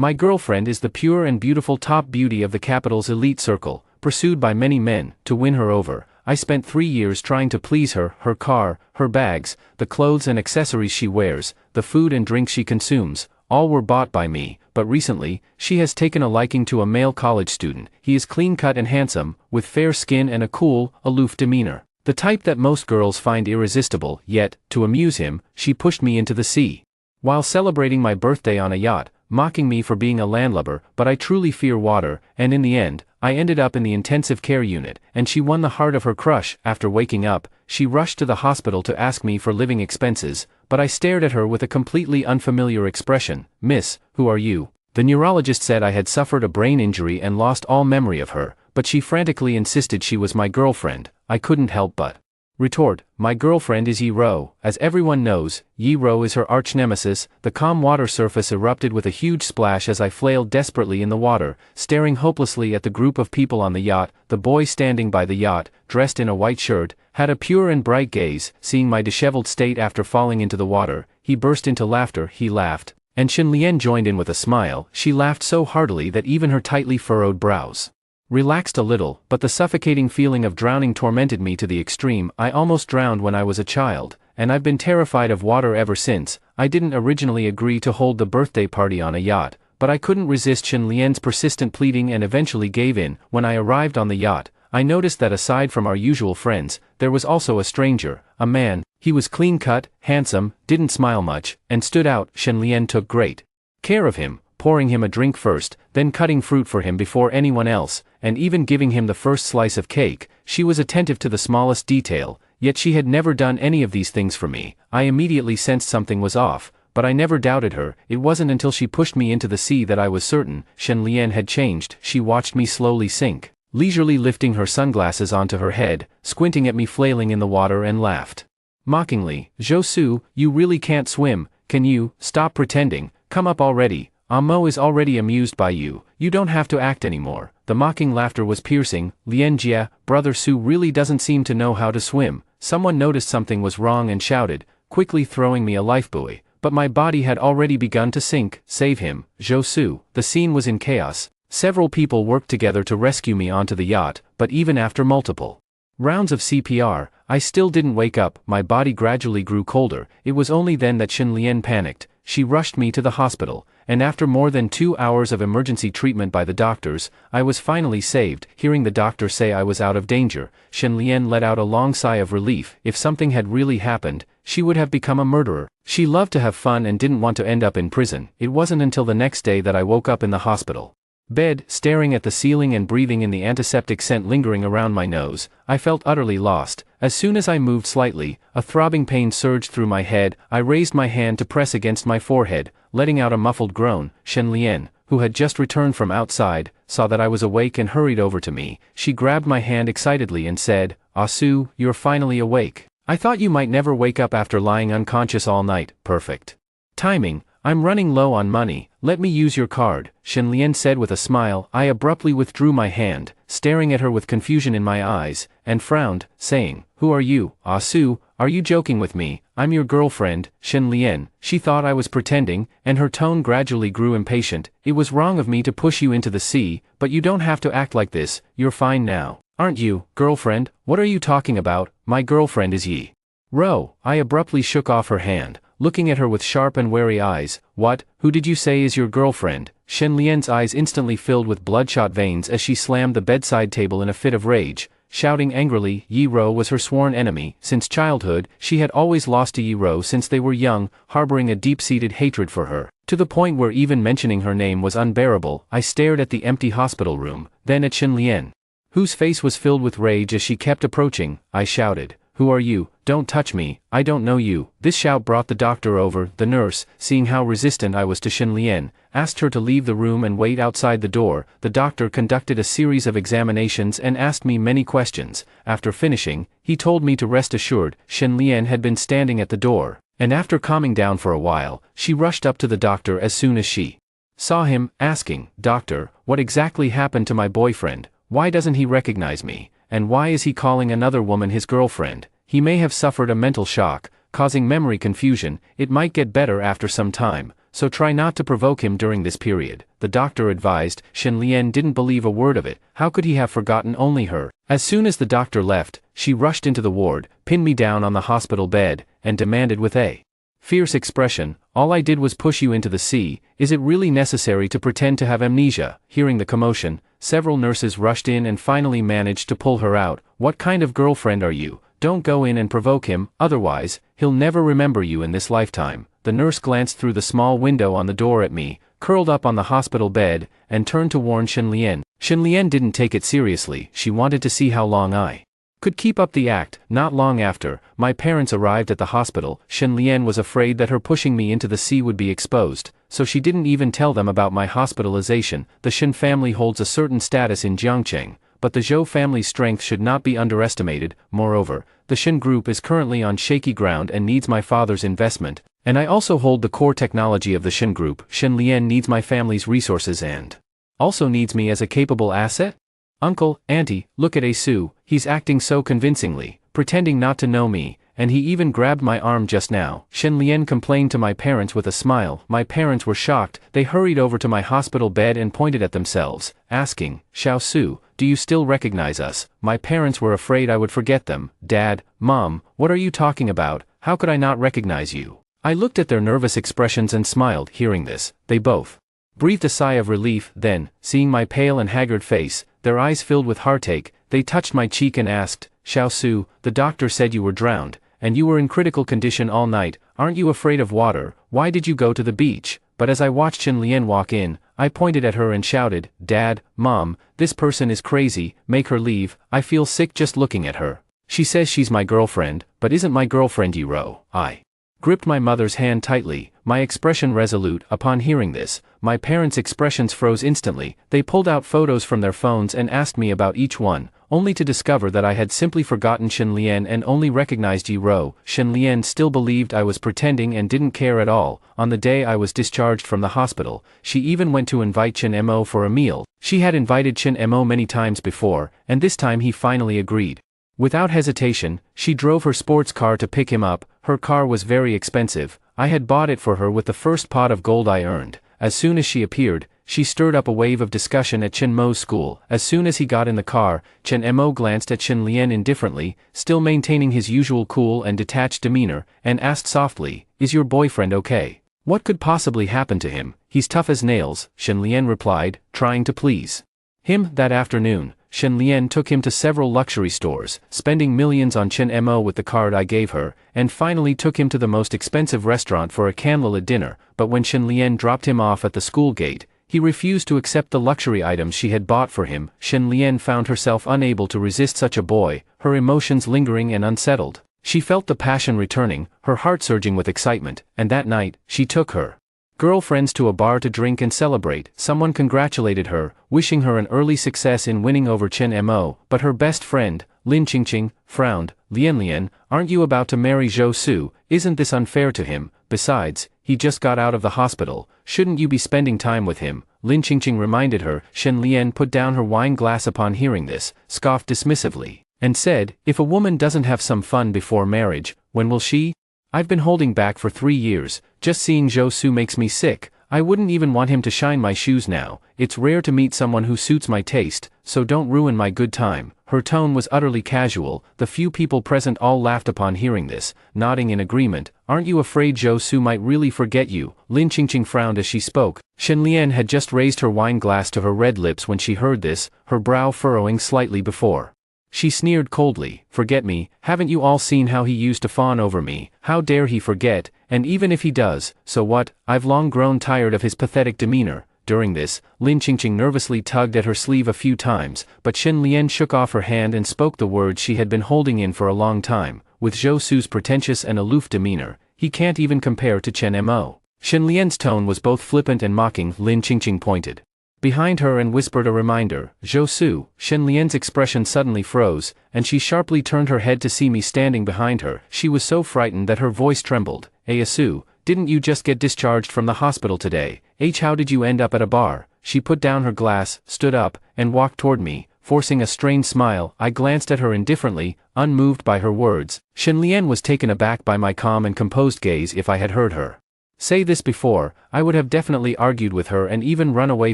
My girlfriend is the pure and beautiful top beauty of the capital's elite circle, pursued by many men. To win her over, I spent 3 years trying to please her, her car, her bags, the clothes and accessories she wears, the food and drinks she consumes, all were bought by me, but recently, she has taken a liking to a male college student. He is clean-cut and handsome, with fair skin and a cool, aloof demeanor. The type that most girls find irresistible, yet, to amuse him, she pushed me into the sea. While celebrating my birthday on a yacht, mocking me for being a landlubber, but I truly fear water, and in the end, I ended up in the intensive care unit, and she won the heart of her crush. After waking up, she rushed to the hospital to ask me for living expenses, but I stared at her with a completely unfamiliar expression. "Miss, who are you?" The neurologist said I had suffered a brain injury and lost all memory of her, but she frantically insisted she was my girlfriend. I couldn't help but retort, "My girlfriend is Yi Ro." As everyone knows, Yi Ro is her arch-nemesis. The calm water surface erupted with a huge splash as I flailed desperately in the water, staring hopelessly at the group of people on the yacht. The boy standing by the yacht, dressed in a white shirt, had a pure and bright gaze. Seeing my disheveled state after falling into the water, he burst into laughter. He laughed, and Shenlian joined in with a smile. She laughed so heartily that even her tightly furrowed brows relaxed a little, but the suffocating feeling of drowning tormented me to the extreme. I almost drowned when I was a child, and I've been terrified of water ever since. I didn't originally agree to hold the birthday party on a yacht, but I couldn't resist Shenlian's persistent pleading and eventually gave in. When I arrived on the yacht, I noticed that aside from our usual friends, there was also a stranger, a man. He was clean-cut, handsome, didn't smile much, and stood out. Shenlian took great care of him, pouring him a drink first, then cutting fruit for him before anyone else, and even giving him the first slice of cake. She was attentive to the smallest detail, yet she had never done any of these things for me. I immediately sensed something was off, but I never doubted her. It wasn't until she pushed me into the sea that I was certain. Shenlian had changed. She watched me slowly sink, leisurely lifting her sunglasses onto her head, squinting at me flailing in the water, and laughed mockingly. "Zhou, you really can't swim, can you? Stop pretending, come up already. Amo is already amused by you, you don't have to act anymore." The mocking laughter was piercing. "Lianjia, brother Su really doesn't seem to know how to swim." Someone noticed something was wrong and shouted, quickly throwing me a lifebuoy, but my body had already begun to sink. "Save him, Zhou." The scene was in chaos. Several people worked together to rescue me onto the yacht, but even after multiple rounds of CPR, I still didn't wake up. My body gradually grew colder. It was only then that Shenlian panicked. She rushed me to the hospital, and after more than 2 hours of emergency treatment by the doctors, I was finally saved. Hearing the doctor say I was out of danger, Shenlian let out a long sigh of relief. If something had really happened, she would have become a murderer. She loved to have fun and didn't want to end up in prison. It wasn't until the next day that I woke up in the hospital bed, staring at the ceiling and breathing in the antiseptic scent lingering around my nose. I felt utterly lost. As soon as I moved slightly, a throbbing pain surged through my head. I raised my hand to press against my forehead, letting out a muffled groan. Shenlian, who had just returned from outside, saw that I was awake and hurried over to me. She grabbed my hand excitedly and said, "Ah Su, you're finally awake. I thought you might never wake up after lying unconscious all night." "Perfect timing. I'm running low on money, let me use your card," Shenlian said with a smile. I abruptly withdrew my hand, staring at her with confusion in my eyes, and frowned, saying, "Who are you? Ah Su, are you joking with me? I'm your girlfriend, Shenlian." She thought I was pretending, and her tone gradually grew impatient. "It was wrong of me to push you into the sea, but you don't have to act like this. You're fine now, aren't you, girlfriend? What are you talking about? My girlfriend is Yi Ro." I abruptly shook off her hand, looking at her with sharp and wary eyes. "What? Who did you say is your girlfriend?" Shenlian's eyes instantly filled with bloodshot veins as she slammed the bedside table in a fit of rage, shouting angrily. Yi Ro was her sworn enemy. Since childhood, she had always lost to Yi Ro since they were young, harboring a deep-seated hatred for her, to the point where even mentioning her name was unbearable. I stared at the empty hospital room, then at Shenlian, whose face was filled with rage as she kept approaching. I shouted, "Who are you? Don't touch me, I don't know you." This shout brought the doctor over. The nurse, seeing how resistant I was to Shenlian, asked her to leave the room and wait outside the door. The doctor conducted a series of examinations and asked me many questions. After finishing, he told me to rest assured. Shenlian had been standing at the door, and after calming down for a while, she rushed up to the doctor as soon as she saw him, asking, "Doctor, what exactly happened to my boyfriend? Why doesn't he recognize me? And why is he calling another woman his girlfriend? He may have suffered a mental shock, causing memory confusion. It might get better after some time." so try not to provoke him during this period, the doctor advised. Shen Lian didn't believe a word of it. How could he have forgotten only her? As soon as the doctor left, she rushed into the ward, pinned me down on the hospital bed, and demanded with a fierce expression, "All I did was push you into the sea. Is it really necessary to pretend to have amnesia?" Hearing the commotion, several nurses rushed in and finally managed to pull her out. "What kind of girlfriend are you? Don't go in and provoke him, otherwise, he'll never remember you in this lifetime." The nurse glanced through the small window on the door at me, curled up on the hospital bed, and turned to warn Shen Lian. Shen Lian didn't take it seriously. She wanted to see how long I could keep up the act. Not long after, my parents arrived at the hospital. Shen Lian was afraid that her pushing me into the sea would be exposed, so she didn't even tell them about my hospitalization. The Shen family holds a certain status in Jiangcheng, but the Zhou family's strength should not be underestimated. Moreover, the Shen group is currently on shaky ground and needs my father's investment, and I also hold the core technology of the Shen group. Shen Lian needs my family's resources and also needs me as a capable asset? Uncle, auntie, look at Asu, he's acting so convincingly, pretending not to know me, and he even grabbed my arm just now. Shen Lian complained to my parents with a smile. My parents were shocked. They hurried over to my hospital bed and pointed at themselves, asking, "Xiao Su, do you still recognize us?" My parents were afraid I would forget them. "Dad, Mom, what are you talking about? How could I not recognize you?" I looked at their nervous expressions and smiled. Hearing this, they both breathed a sigh of relief. Then, seeing my pale and haggard face, their eyes filled with heartache, they touched my cheek and asked, "Xiao Su, the doctor said you were drowned, and you were in critical condition all night. Aren't you afraid of water? Why did you go to the beach?" But as I watched Shen Lian walk in, I pointed at her and shouted, "Dad, Mom, this person is crazy, make her leave. I feel sick just looking at her. She says she's my girlfriend, but isn't my girlfriend Yiro." I gripped my mother's hand tightly, my expression resolute. Upon hearing this, my parents' expressions froze instantly. They pulled out photos from their phones and asked me about each one, only to discover that I had simply forgotten Shen Lian and only recognized Yiro. Shen Lian still believed I was pretending and didn't care at all. On the day I was discharged from the hospital, she even went to invite Chen Mo for a meal. She had invited Chen Mo many times before, and this time he finally agreed. Without hesitation, she drove her sports car to pick him up. Her car was very expensive. I had bought it for her with the first pot of gold I earned. As soon as she appeared, she stirred up a wave of discussion at Chen Mo's school. As soon as he got in the car, Chen Mo glanced at Shen Lian indifferently, still maintaining his usual cool and detached demeanor, and asked softly, "Is your boyfriend okay? What could possibly happen to him? He's tough as nails," Shen Lian replied, trying to please him. That afternoon, Shen Lian took him to several luxury stores, spending millions on Chen Mo with the card I gave her, and finally took him to the most expensive restaurant for a candlelit dinner. But when Shen Lian dropped him off at the school gate, he refused to accept the luxury items she had bought for him. Shen Lian found herself unable to resist such a boy, her emotions lingering and unsettled. She felt the passion returning, her heart surging with excitement, and that night, she took her girlfriends to a bar to drink and celebrate. Someone congratulated her, wishing her an early success in winning over Chen Mo, but her best friend, Lin Qingqing, frowned. Lian, aren't you about to marry Zhou Su? Isn't this unfair to him? Besides, he just got out of the hospital. Shouldn't you be spending time with him? Lin Qingqing reminded her. Shen Lian put down her wine glass upon hearing this, scoffed dismissively, and said, "If a woman doesn't have some fun before marriage, when will she? I've been holding back for 3 years, just seeing Zhou Su makes me sick. I wouldn't even want him to shine my shoes now. It's rare to meet someone who suits my taste, so don't ruin my good time." Her tone was utterly casual. The few people present all laughed upon hearing this, nodding in agreement. "Aren't you afraid Zhou Su might really forget you?" Lin Qingqing frowned as she spoke. Shen Lian had just raised her wine glass to her red lips when she heard this, her brow furrowing slightly before she sneered coldly. "Forget me? Haven't you all seen how he used to fawn over me? How dare he forget? And even if he does, so what? I've long grown tired of his pathetic demeanor." During this, Lin Qingqing nervously tugged at her sleeve a few times, but Shen Lian shook off her hand and spoke the words she had been holding in for a long time. With Zhou Su's pretentious and aloof demeanor, he can't even compare to Chen Mo. Shen Lian's tone was both flippant and mocking. Lin Qingqing pointed behind her and whispered a reminder, "Zhou Su." Shen Lian's expression suddenly froze, and she sharply turned her head to see me standing behind her. She was so frightened that her voice trembled. "Su, didn't you just get discharged from the hospital today? How did you end up at a bar?" She put down her glass, stood up, and walked toward me, forcing a strained smile. I glanced at her indifferently, unmoved by her words. Shen Lian was taken aback by my calm and composed gaze. If I had heard her Say this before, I would have definitely argued with her and even run away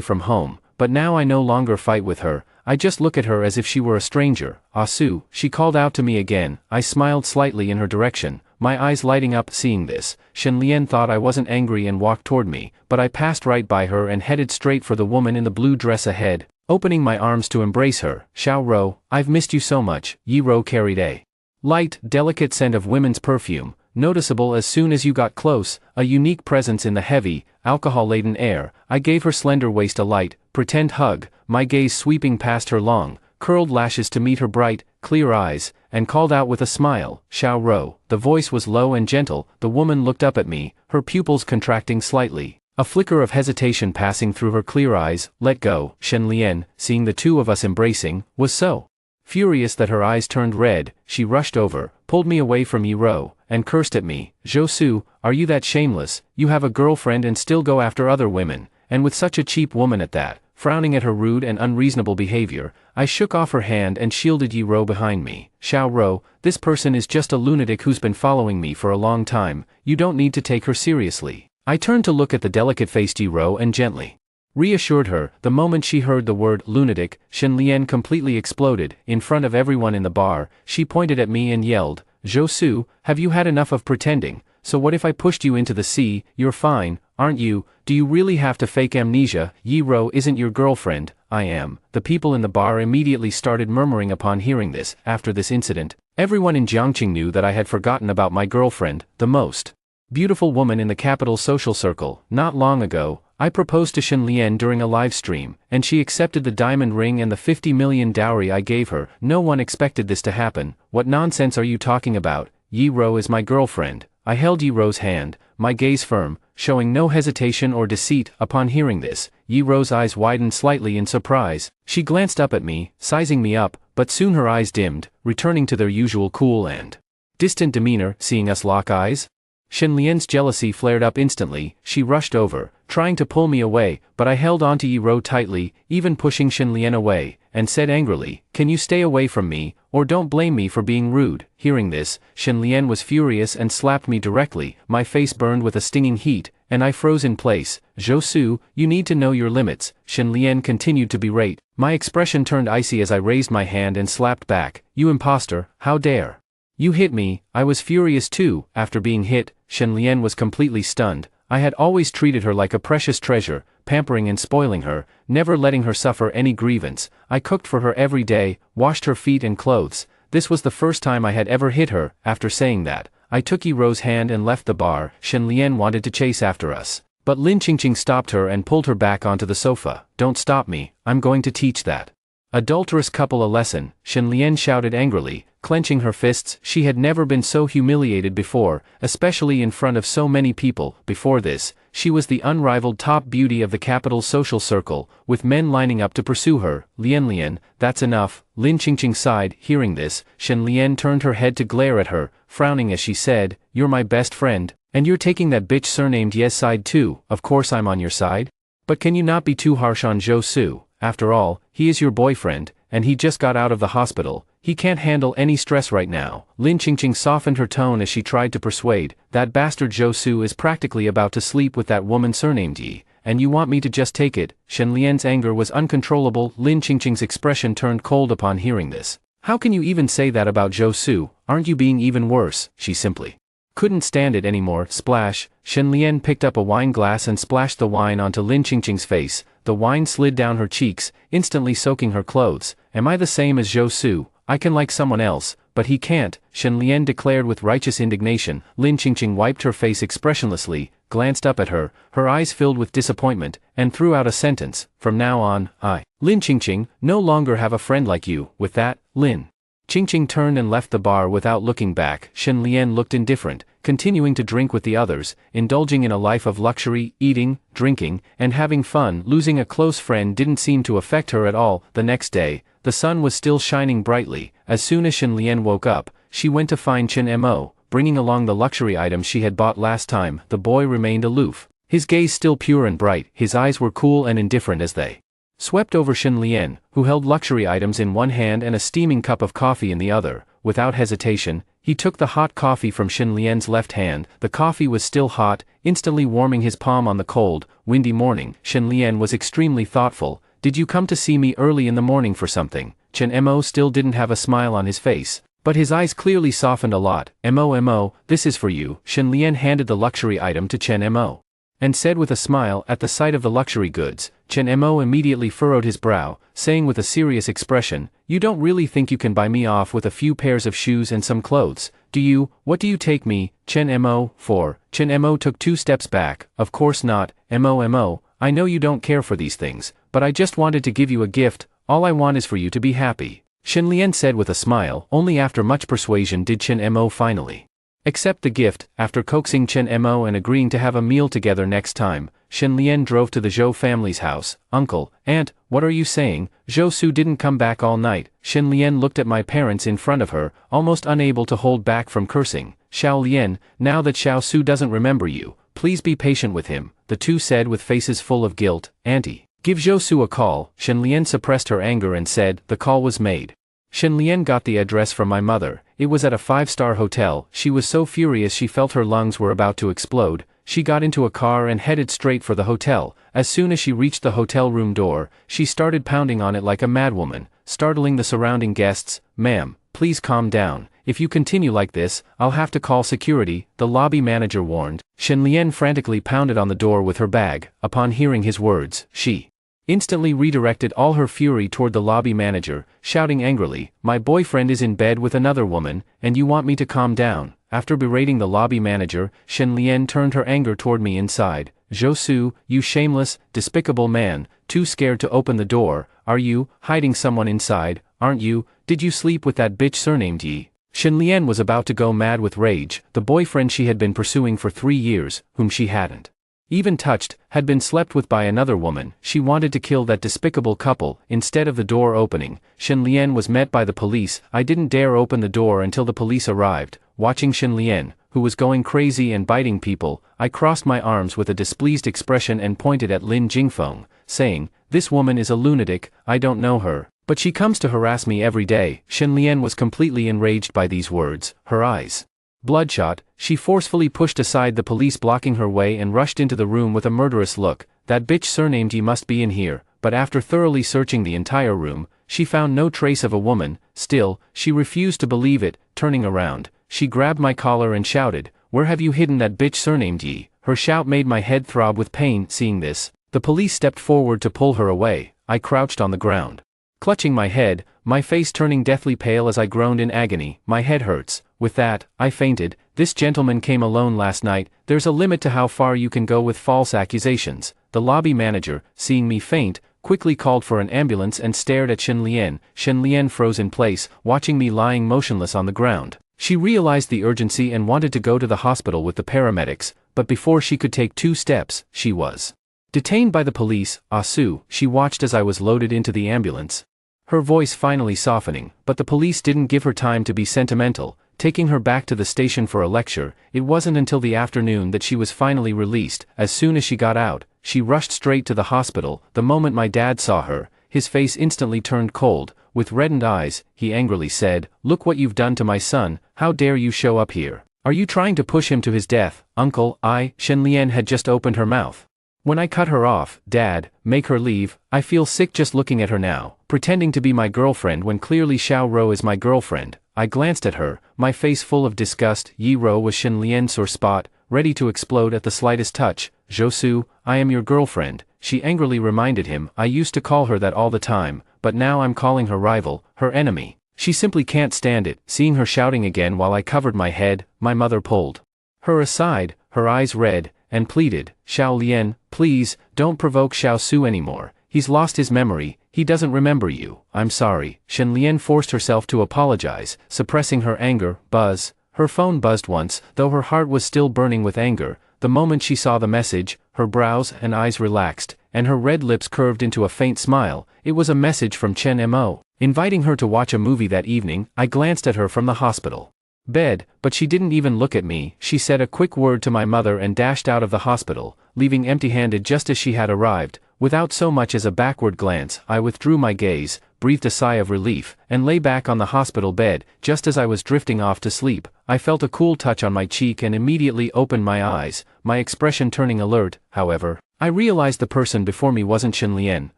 from home, but now I no longer fight with her, I just look at her as if she were a stranger. "Ah Su," she called out to me again. I smiled slightly in her direction, my eyes lighting up seeing this. Shenlian thought I wasn't angry and walked toward me, but I passed right by her and headed straight for the woman in the blue dress ahead, opening my arms to embrace her. "Xiao Ro, I've missed you so much." Yi Ro carried a light, delicate scent of women's perfume, noticeable as soon as you got close, a unique presence in the heavy, alcohol-laden air. I gave her slender waist a light, pretend hug, my gaze sweeping past her long, curled lashes to meet her bright, clear eyes, and called out with a smile, "Xiao Ro." The voice was low and gentle. The woman looked up at me, her pupils contracting slightly, a flicker of hesitation passing through her clear eyes. "Let go." Shenlian, seeing the two of us embracing, was so furious that her eyes turned red. She rushed over, pulled me away from Yi Ro, and cursed at me. "Zhou Su, are you that shameless? You have a girlfriend and still go after other women, and with such a cheap woman at that." Frowning at her rude and unreasonable behavior, I shook off her hand and shielded Yi Ro behind me. "Xiao Ro, this person is just a lunatic who's been following me for a long time, you don't need to take her seriously." I turned to look at the delicate-faced Yi Ro and gently reassured her. The moment she heard the word lunatic, Shenlian completely exploded. In front of everyone in the bar, she pointed at me and yelled, "Zhou Su, have you had enough of pretending? So what if I pushed you into the sea? You're fine, aren't you? Do you really have to fake amnesia? Yi Ro isn't your girlfriend." "I am." The people in the bar immediately started murmuring upon hearing this. After this incident, everyone in Jiangqing knew that I had forgotten about my girlfriend, the most beautiful woman in the capital's social circle. Not long ago, I proposed to Shenlian during a live stream, and she accepted the diamond ring and the 50 million dowry I gave her. No one expected this to happen. "What nonsense are you talking about? Yi Ro is my girlfriend." I held Yi Ro's hand, my gaze firm, showing no hesitation or deceit. Upon hearing this, Yi Ro's eyes widened slightly in surprise. She glanced up at me, sizing me up, but soon her eyes dimmed, returning to their usual cool and distant demeanor. Seeing us lock eyes, Shenlian's jealousy flared up instantly. She rushed over, trying to pull me away, but I held onto Yi Ro tightly, even pushing Shenlian away, and said angrily, "Can you stay away from me, or don't blame me for being rude?" Hearing this, Shenlian was furious and slapped me directly. My face burned with a stinging heat, and I froze in place. "Zhou Su, you need to know your limits." Shenlian continued to berate. My expression turned icy as I raised my hand and slapped back. "You imposter, how dare you hit me?" I was furious too. After being hit, Shenlian was completely stunned. I had always treated her like a precious treasure, pampering and spoiling her, never letting her suffer any grievance. I cooked for her every day, washed her feet and clothes. This was the first time I had ever hit her. After saying that, I took Yi Ro's hand and left the bar. Shenlian wanted to chase after us, but Lin Qingqing stopped her and pulled her back onto the sofa. "Don't stop me, I'm going to teach that adulterous couple a lesson," Shenlian shouted angrily, clenching her fists. She had never been so humiliated before, especially in front of so many people. Before this, she was the unrivaled top beauty of the capital's social circle, with men lining up to pursue her. "Lian, that's enough." Lin Qingqing sighed. Hearing this, Shenlian turned her head to glare at her, frowning as she said, "You're my best friend, and you're taking that bitch surnamed Ye's side too." "Of course I'm on your side. But can you not be too harsh on Zhou Su? After all, he is your boyfriend, and he just got out of the hospital. He can't handle any stress right now." Lin Qingqing softened her tone as she tried to persuade, "That bastard Zhou Su is practically about to sleep with that woman surnamed Yi, and you want me to just take it?" Shenlian's anger was uncontrollable. Lin Qingqing's expression turned cold upon hearing this. "How can you even say that about Zhou Su? Aren't you being even worse?" She simply couldn't stand it anymore. Splash! Shenlian picked up a wine glass and splashed the wine onto Lin Qingqing's face. The wine slid down her cheeks, instantly soaking her clothes. "Am I the same as Zhou Su? I can like someone else, but he can't," Shenlian declared with righteous indignation. Lin Qingqing wiped her face expressionlessly, glanced up at her, her eyes filled with disappointment, and threw out a sentence, "From now on, I, Lin Qingqing, no longer have a friend like you." With that, Lin Qingqing turned and left the bar without looking back. Shenlian looked indifferent, continuing to drink with the others, indulging in a life of luxury, eating, drinking, and having fun. Losing a close friend didn't seem to affect her at all. The next day, the sun was still shining brightly. As soon as Shenlian woke up, she went to find Chen Mo, bringing along the luxury items she had bought last time. The boy remained aloof, his gaze still pure and bright. His eyes were cool and indifferent as they swept over Shenlian, who held luxury items in one hand and a steaming cup of coffee in the other. without hesitation, he took the hot coffee from Shen Lian's left hand. The coffee was still hot, instantly warming his palm on the cold, windy morning. Shen Lian was extremely thoughtful. Did you come to see me early in the morning for something? Chen Mo still didn't have a smile on his face, but his eyes clearly softened a lot. Mo, this is for you. Shen Lian handed the luxury item to Chen Mo, and said with a smile. At the sight of the luxury goods, Chen Mo immediately furrowed his brow, saying with a serious expression, "You don't really think you can buy me off with a few pairs of shoes and some clothes, do you? What do you take me, Chen Mo, for?" Chen Mo took 2 steps back. "Of course not, Mo, I know you don't care for these things, but I just wanted to give you a gift. All I want is for you to be happy," Shen Lian said with a smile. Only after much persuasion did Chen Mo finally accept the gift. After coaxing Chen Mo and agreeing to have a meal together next time, Shen Lian drove to the Zhou family's house. "Uncle, Aunt, what are you saying? Zhou Su didn't come back all night." Shen Lian looked at my parents in front of her, almost unable to hold back from cursing. "Xiao Lian, now that Xiao Su doesn't remember you, please be patient with him," the two said with faces full of guilt. "Auntie, give Zhou Su a call." Shen Lian suppressed her anger and said. The call was made. Shen Lian got the address from my mother. It was at a 5-star hotel. She was so furious she felt her lungs were about to explode. She got into a car and headed straight for the hotel. As soon as she reached the hotel room door, she started pounding on it like a madwoman, startling the surrounding guests. "Ma'am, please calm down. If you continue like this, I'll have to call security," the lobby manager warned. Shen Lian frantically pounded on the door with her bag. Upon hearing his words, she instantly redirected all her fury toward the lobby manager, shouting angrily, "My boyfriend is in bed with another woman, and you want me to calm down?" After berating the lobby manager, Shen Lian turned her anger toward me inside. "Zhou Su, you shameless, despicable man, too scared to open the door. Are you hiding someone inside, aren't you? Did you sleep with that bitch surnamed Yi?" Shen Lian was about to go mad with rage. The boyfriend she had been pursuing for 3 years, whom she hadn't even touched, had been slept with by another woman. She wanted to kill that despicable couple. Instead of the door opening, Shen Lian was met by the police. I didn't dare open the door until the police arrived. Watching Shen Lian, who was going crazy and biting people, I crossed my arms with a displeased expression and pointed at Lin Jingfeng, saying, "This woman is a lunatic. I don't know her, but she comes to harass me every day." Shen Lian was completely enraged by these words, her eyes bloodshot. She forcefully pushed aside the police blocking her way and rushed into the room with a murderous look. "That bitch surnamed Yi must be in here," but after thoroughly searching the entire room, she found no trace of a woman. Still, she refused to believe it. Turning around, she grabbed my collar and shouted, "Where have you hidden that bitch surnamed Yi?" Her shout made my head throb with pain. Seeing this, the police stepped forward to pull her away. I crouched on the ground, clutching my head, my face turning deathly pale as I groaned in agony. "My head hurts." With that, I fainted. "This gentleman came alone last night. There's a limit to how far you can go with false accusations." The lobby manager, seeing me faint, quickly called for an ambulance and stared at Shen Lian. Shen Lian froze in place, watching me lying motionless on the ground. She realized the urgency and wanted to go to the hospital with the paramedics, but before she could take 2 steps, she was detained by the police. "Ah Su," she watched as I was loaded into the ambulance, her voice finally softening, but the police didn't give her time to be sentimental, taking her back to the station for a lecture. It wasn't until the afternoon that she was finally released. As soon as she got out, she rushed straight to the hospital. The moment my dad saw her, his face instantly turned cold. With reddened eyes, he angrily said, "Look what you've done to my son. How dare you show up here? Are you trying to push him to his death?" "Uncle, Shen Lian had just opened her mouth when I cut her off. "Dad, make her leave. I feel sick just looking at her now, pretending to be my girlfriend when clearly Xiao Ro is my girlfriend." I glanced at her, my face full of disgust. Yi Ro was Shen Lian's sore spot, ready to explode at the slightest touch. "Zhou Su, I am your girlfriend," she angrily reminded him. "I used to call her that all the time, but now I'm calling her rival, her enemy. She simply can't stand it." Seeing her shouting again while I covered my head, my mother pulled her aside, her eyes red, and pleaded, "Xiao Lian, please, don't provoke Xiao Su anymore. He's lost his memory. He doesn't remember you." "I'm sorry." Shen Lian forced herself to apologize, suppressing her anger. Buzz. Her phone buzzed once, though her heart was still burning with anger. The moment she saw the message, her brows and eyes relaxed, and her red lips curved into a faint smile. It was a message from Chen Mo, inviting her to watch a movie that evening. I glanced at her from the hospital bed, but she didn't even look at me. She said a quick word to my mother and dashed out of the hospital, leaving empty-handed just as she had arrived. Without so much as a backward glance, I withdrew my gaze, breathed a sigh of relief, and lay back on the hospital bed. Just as I was drifting off to sleep, I felt a cool touch on my cheek and immediately opened my eyes, my expression turning alert. However, I realized the person before me wasn't Shinlian,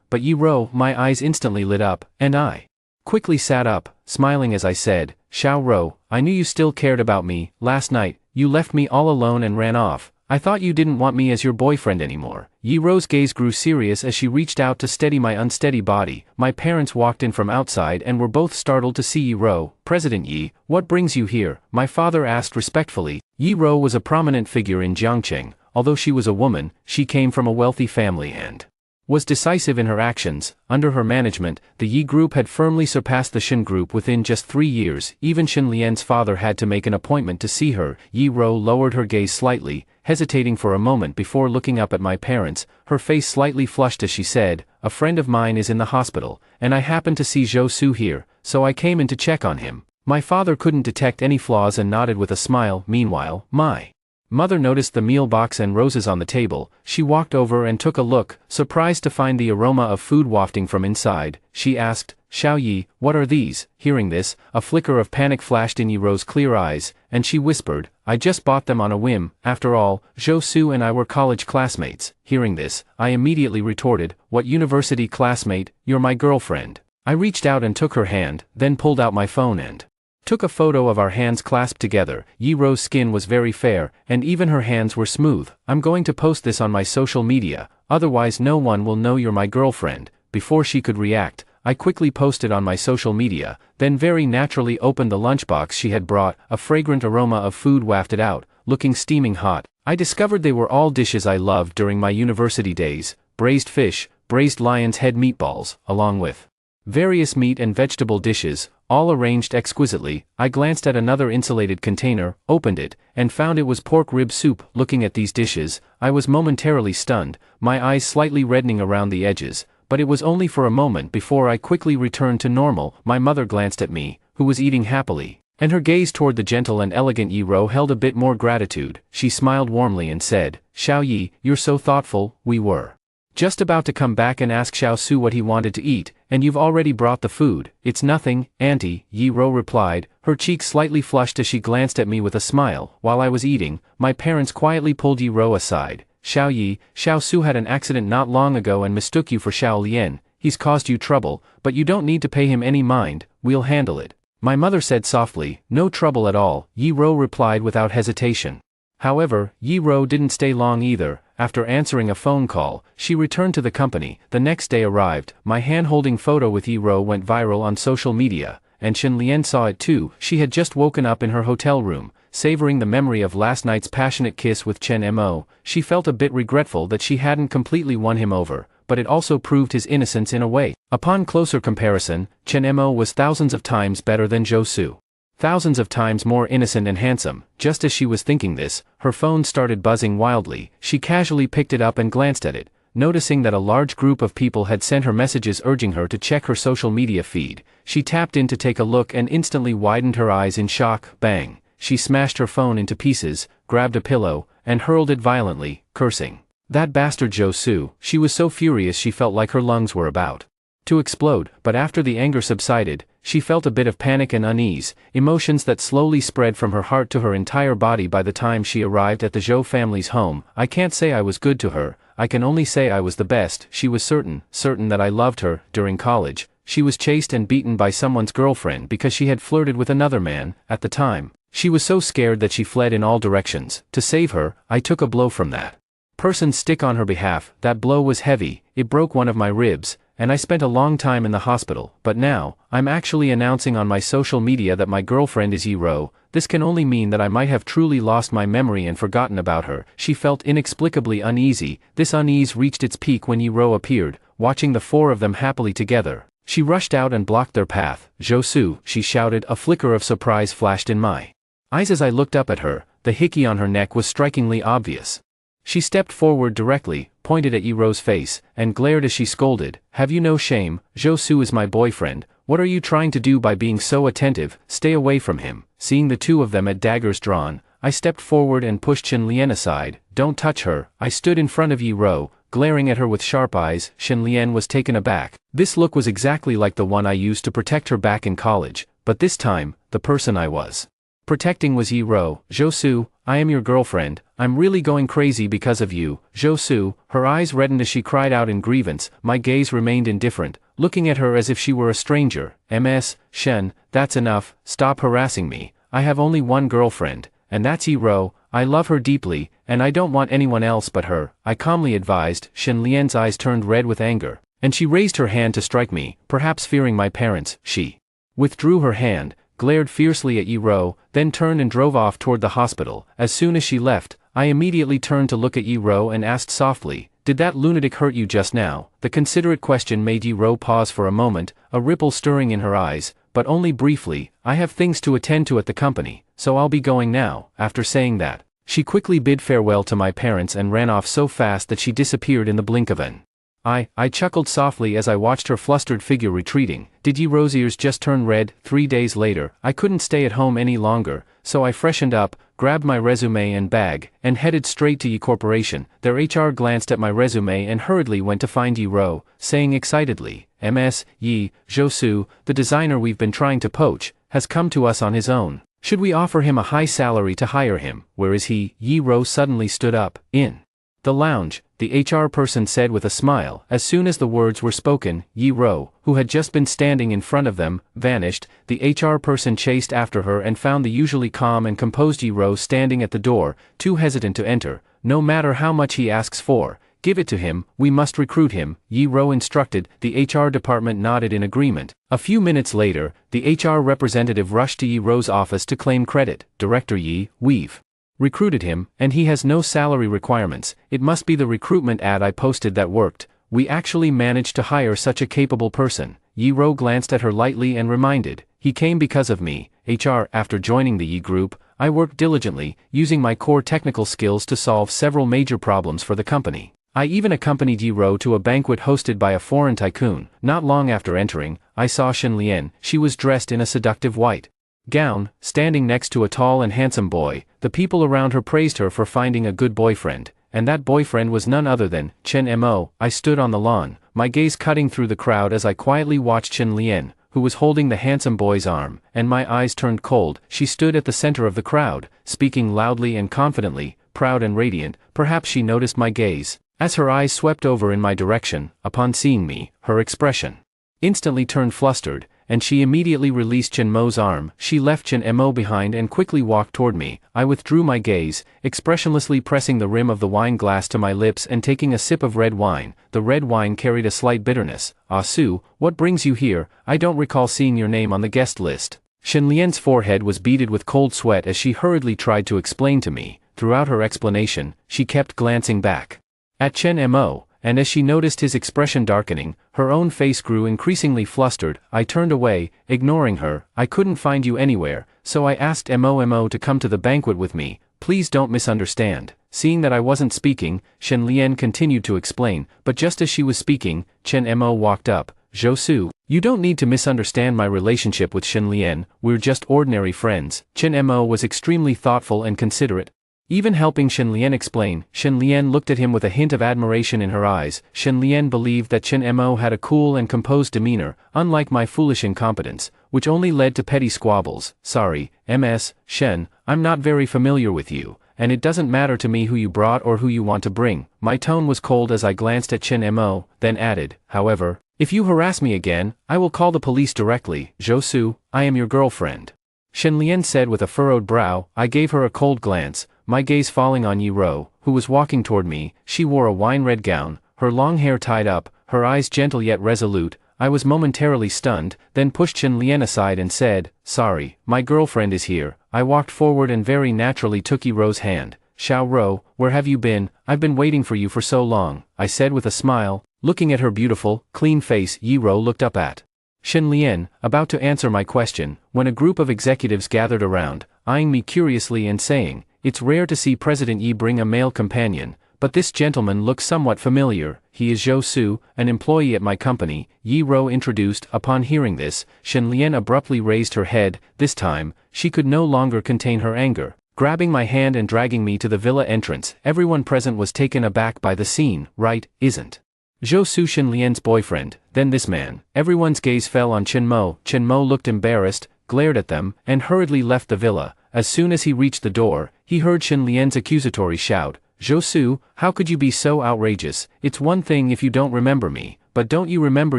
but Yi Ro. My eyes instantly lit up, and I quickly sat up, smiling as I said, Xiao Ro, I knew you still cared about me. Last night, you left me all alone and ran off. I thought you didn't want me as your boyfriend anymore. Yi Ro's gaze grew serious as she reached out to steady my unsteady body. My parents walked in from outside and were both startled to see Yi Ro. President Yi, what brings you here? My father asked respectfully. Yi Ro was a prominent figure in Jiangqing. Although she was a woman, she came from a wealthy family and was decisive in her actions. Under her management, the Yi group had firmly surpassed the Shin group within just 3 years. Even Shinlian's father had to make an appointment to see her. Yi Ro lowered her gaze slightly, hesitating for a moment before looking up at my parents. Her face slightly flushed as she said, a friend of mine is in the hospital, and I happened to see Zhou Su here, so I came in to check on him. My father couldn't detect any flaws and nodded with a smile. Meanwhile, my mother noticed the meal box and roses on the table. She walked over and took a look, surprised to find the aroma of food wafting from inside. She asked, Xiao Yi, what are these? Hearing this, a flicker of panic flashed in Yi Ro's clear eyes, and she whispered, I just bought them on a whim. After all, Zhou Su and I were college classmates. Hearing this, I immediately retorted, what university classmate? You're my girlfriend. I reached out and took her hand, then pulled out my phone and took a photo of our hands clasped together. Yi Ro's skin was very fair, and even her hands were smooth. I'm going to post this on my social media, otherwise no one will know you're my girlfriend. Before she could react, I quickly posted on my social media, then very naturally opened the lunchbox she had brought. A fragrant aroma of food wafted out, looking steaming hot. I discovered they were all dishes I loved during my university days: braised fish, braised lion's head meatballs, along with various meat and vegetable dishes, all arranged exquisitely. I glanced at another insulated container, opened it, and found it was pork rib soup. Looking at these dishes, I was momentarily stunned, my eyes slightly reddening around the edges, but it was only for a moment before I quickly returned to normal. My mother glanced at me, who was eating happily, and her gaze toward the gentle and elegant Yi Ro held a bit more gratitude. She smiled warmly and said, Xiao Yi, you're so thoughtful. We were just about to come back and ask Xiao Su what he wanted to eat, and you've already brought the food. It's nothing, Auntie, Yi Ro replied, her cheeks slightly flushed as she glanced at me with a smile. While I was eating, my parents quietly pulled Yi Ro aside. Xiao Yi, Xiao Su had an accident not long ago and mistook you for Xiao Lian. He's caused you trouble, but you don't need to pay him any mind, we'll handle it. My mother said softly. No trouble at all, Yi Ro replied without hesitation. However, Yi Ro didn't stay long either. After answering a phone call, she returned to the company. The next day arrived. My hand-holding photo with Yi Ro went viral on social media, and Shinlian saw it too. She had just woken up in her hotel room, savoring the memory of last night's passionate kiss with Chen Mo. She felt a bit regretful that she hadn't completely won him over, but it also proved his innocence in a way. Upon closer comparison, Chen Mo was thousands of times better than Zhou Su. Thousands of times more innocent and handsome. Just as she was thinking this, her phone started buzzing wildly. She casually picked it up and glanced at it, noticing that a large group of people had sent her messages urging her to check her social media feed. She tapped in to take a look and instantly widened her eyes in shock. Bang! She smashed her phone into pieces, grabbed a pillow, and hurled it violently, cursing, "That bastard Zhou Su." She was so furious she felt like her lungs were about to explode, but after the anger subsided, she felt a bit of panic and unease, emotions that slowly spread from her heart to her entire body. By the time she arrived at the Zhou family's home, I can't say I was good to her, I can only say I was the best. She was certain that I loved her. During college, she was chased and beaten by someone's girlfriend because she had flirted with another man. At the time, she was so scared that she fled in all directions. To save her, I took a blow from that person's stick on her behalf. That blow was heavy, it broke one of my ribs, and I spent a long time in the hospital. But now, I'm actually announcing on my social media that my girlfriend is Yi Ro. This can only mean that I might have truly lost my memory and forgotten about her. She felt inexplicably uneasy. This unease reached its peak when Yi Ro appeared, watching the four of them happily together. She rushed out and blocked their path. "Zhou Su," she shouted. A flicker of surprise flashed in my eyes as I looked up at her. The hickey on her neck was strikingly obvious. She stepped forward directly, pointed at Yi Ro's face, and glared as she scolded, "Have you no shame? Zhou Su is my boyfriend. What are you trying to do by being so attentive? Stay away from him." Seeing the two of them at daggers drawn, I stepped forward and pushed Shinlian aside. "Don't touch her." I stood in front of Yi Ro, glaring at her with sharp eyes. Shen Lian was taken aback. This look was exactly like the one I used to protect her back in college, but this time, the person I was protecting was Yi Ro. "Zhou, I am your girlfriend. I'm really going crazy because of you, Zhou." Her eyes reddened as she cried out in grievance. My gaze remained indifferent, looking at her as if she were a stranger. "Ms. Shen, that's enough, stop harassing me. I have only one girlfriend, and that's Yi Ro. I love her deeply, and I don't want anyone else but her," I calmly advised. Shen Lian's eyes turned red with anger, and she raised her hand to strike me. Perhaps fearing my parents, she withdrew her hand, glared fiercely at Yi Ro, then turned and drove off toward the hospital. As soon as she left, I immediately turned to look at Yi Ro and asked softly, "Did that lunatic hurt you just now?" The considerate question made Yi Ro pause for a moment, a ripple stirring in her eyes, but only briefly. "I have things to attend to at the company, so I'll be going now." After saying that, she quickly bid farewell to my parents and ran off so fast that she disappeared in the blink of an eye. I chuckled softly as I watched her flustered figure retreating. Did Yi Ro's ears just turn red? 3 days later, I couldn't stay at home any longer, so I freshened up, grabbed my resume and bag, and headed straight to Yi Corporation. Their HR glanced at my resume and hurriedly went to find Yi Ro, saying excitedly, "Ms. Yi, Zhou, the designer we've been trying to poach, has come to us on his own. Should we offer him a high salary to hire him? Where is he?" Yi Ro suddenly stood up. "In the lounge," the HR person said with a smile. As soon as the words were spoken, Yi Ro, who had just been standing in front of them, vanished. The HR person chased after her and found the usually calm and composed Yi Ro standing at the door, too hesitant to enter. "No matter how much he asks for, give it to him. We must recruit him," Yi Ro instructed. The HR department nodded in agreement. A few minutes later, the HR representative rushed to Yi Ro's office to claim credit. "Director Yi, we've recruited him, and he has no salary requirements. It must be the recruitment ad I posted that worked. We actually managed to hire such a capable person." Yi Ro glanced at her lightly and reminded, "He came because of me." HR. After joining the Yi Group, I worked diligently, using my core technical skills to solve several major problems for the company. I even accompanied Yi Ro to a banquet hosted by a foreign tycoon. Not long after entering, I saw Shen Lian. She was dressed in a seductive white gown, standing next to a tall and handsome boy. The people around her praised her for finding a good boyfriend, and that boyfriend was none other than Chen Mo. I stood on the lawn, my gaze cutting through the crowd as I quietly watched Shen Lian, who was holding the handsome boy's arm, and my eyes turned cold. She stood at the center of the crowd, speaking loudly and confidently, proud and radiant. Perhaps she noticed my gaze, as her eyes swept over in my direction. Upon seeing me, her expression instantly turned flustered, and she immediately released Chen Mo's arm. She left Chen Mo behind and quickly walked toward me. I withdrew my gaze, expressionlessly pressing the rim of the wine glass to my lips and taking a sip of red wine. The red wine carried a slight bitterness. "Ah Su, what brings you here? I don't recall seeing your name on the guest list." Shen Lian's forehead was beaded with cold sweat as she hurriedly tried to explain to me. Throughout her explanation, she kept glancing back at Chen Mo, and as she noticed his expression darkening, her own face grew increasingly flustered. I turned away, ignoring her. "I couldn't find you anywhere, so I asked Mo to come to the banquet with me. Please don't misunderstand." Seeing that I wasn't speaking, Shen Lian continued to explain, but just as she was speaking, Chen Mo walked up. "Zhou, you don't need to misunderstand my relationship with Shen Lian. We're just ordinary friends." Chen Mo was extremely thoughtful and considerate, even helping Shen Lian explain. Shen Lian looked at him with a hint of admiration in her eyes. Shen Lian believed that Chen Mo had a cool and composed demeanor, unlike my foolish incompetence, which only led to petty squabbles. "Sorry, Ms. Shen, I'm not very familiar with you, and it doesn't matter to me who you brought or who you want to bring." My tone was cold as I glanced at Chen Mo, then added, "However, if you harass me again, I will call the police directly." "Zhou, I am your girlfriend," Shen Lian said with a furrowed brow. I gave her a cold glance, my gaze falling on Yi Ro, who was walking toward me. She wore a wine-red gown, her long hair tied up, her eyes gentle yet resolute. I was momentarily stunned, then pushed Shen Lian aside and said, "Sorry, my girlfriend is here." I walked forward and very naturally took Yi Ro's hand. "Xiao Ro, where have you been? I've been waiting for you for so long," I said with a smile. Looking at her beautiful, clean face, Yi Ro looked up at Shen Lian, about to answer my question, when a group of executives gathered around, eyeing me curiously and saying, "It's rare to see President Yi bring a male companion, but this gentleman looks somewhat familiar. He is Zhou, an employee at my company," Yi Ro introduced. Upon hearing this, Shen Lian abruptly raised her head. This time, she could no longer contain her anger. grabbing my hand and dragging me to the villa entrance. Everyone present was taken aback by the scene, right, isn't? Zhou Su Shen Lian's boyfriend, then this man. Everyone's gaze fell on Chen Mo. Chen Mo looked embarrassed, glared at them, and hurriedly left the villa. As soon as he reached the door, he heard Shen Lian's accusatory shout, "Zhou Su, how could you be so outrageous? It's one thing if you don't remember me, but don't you remember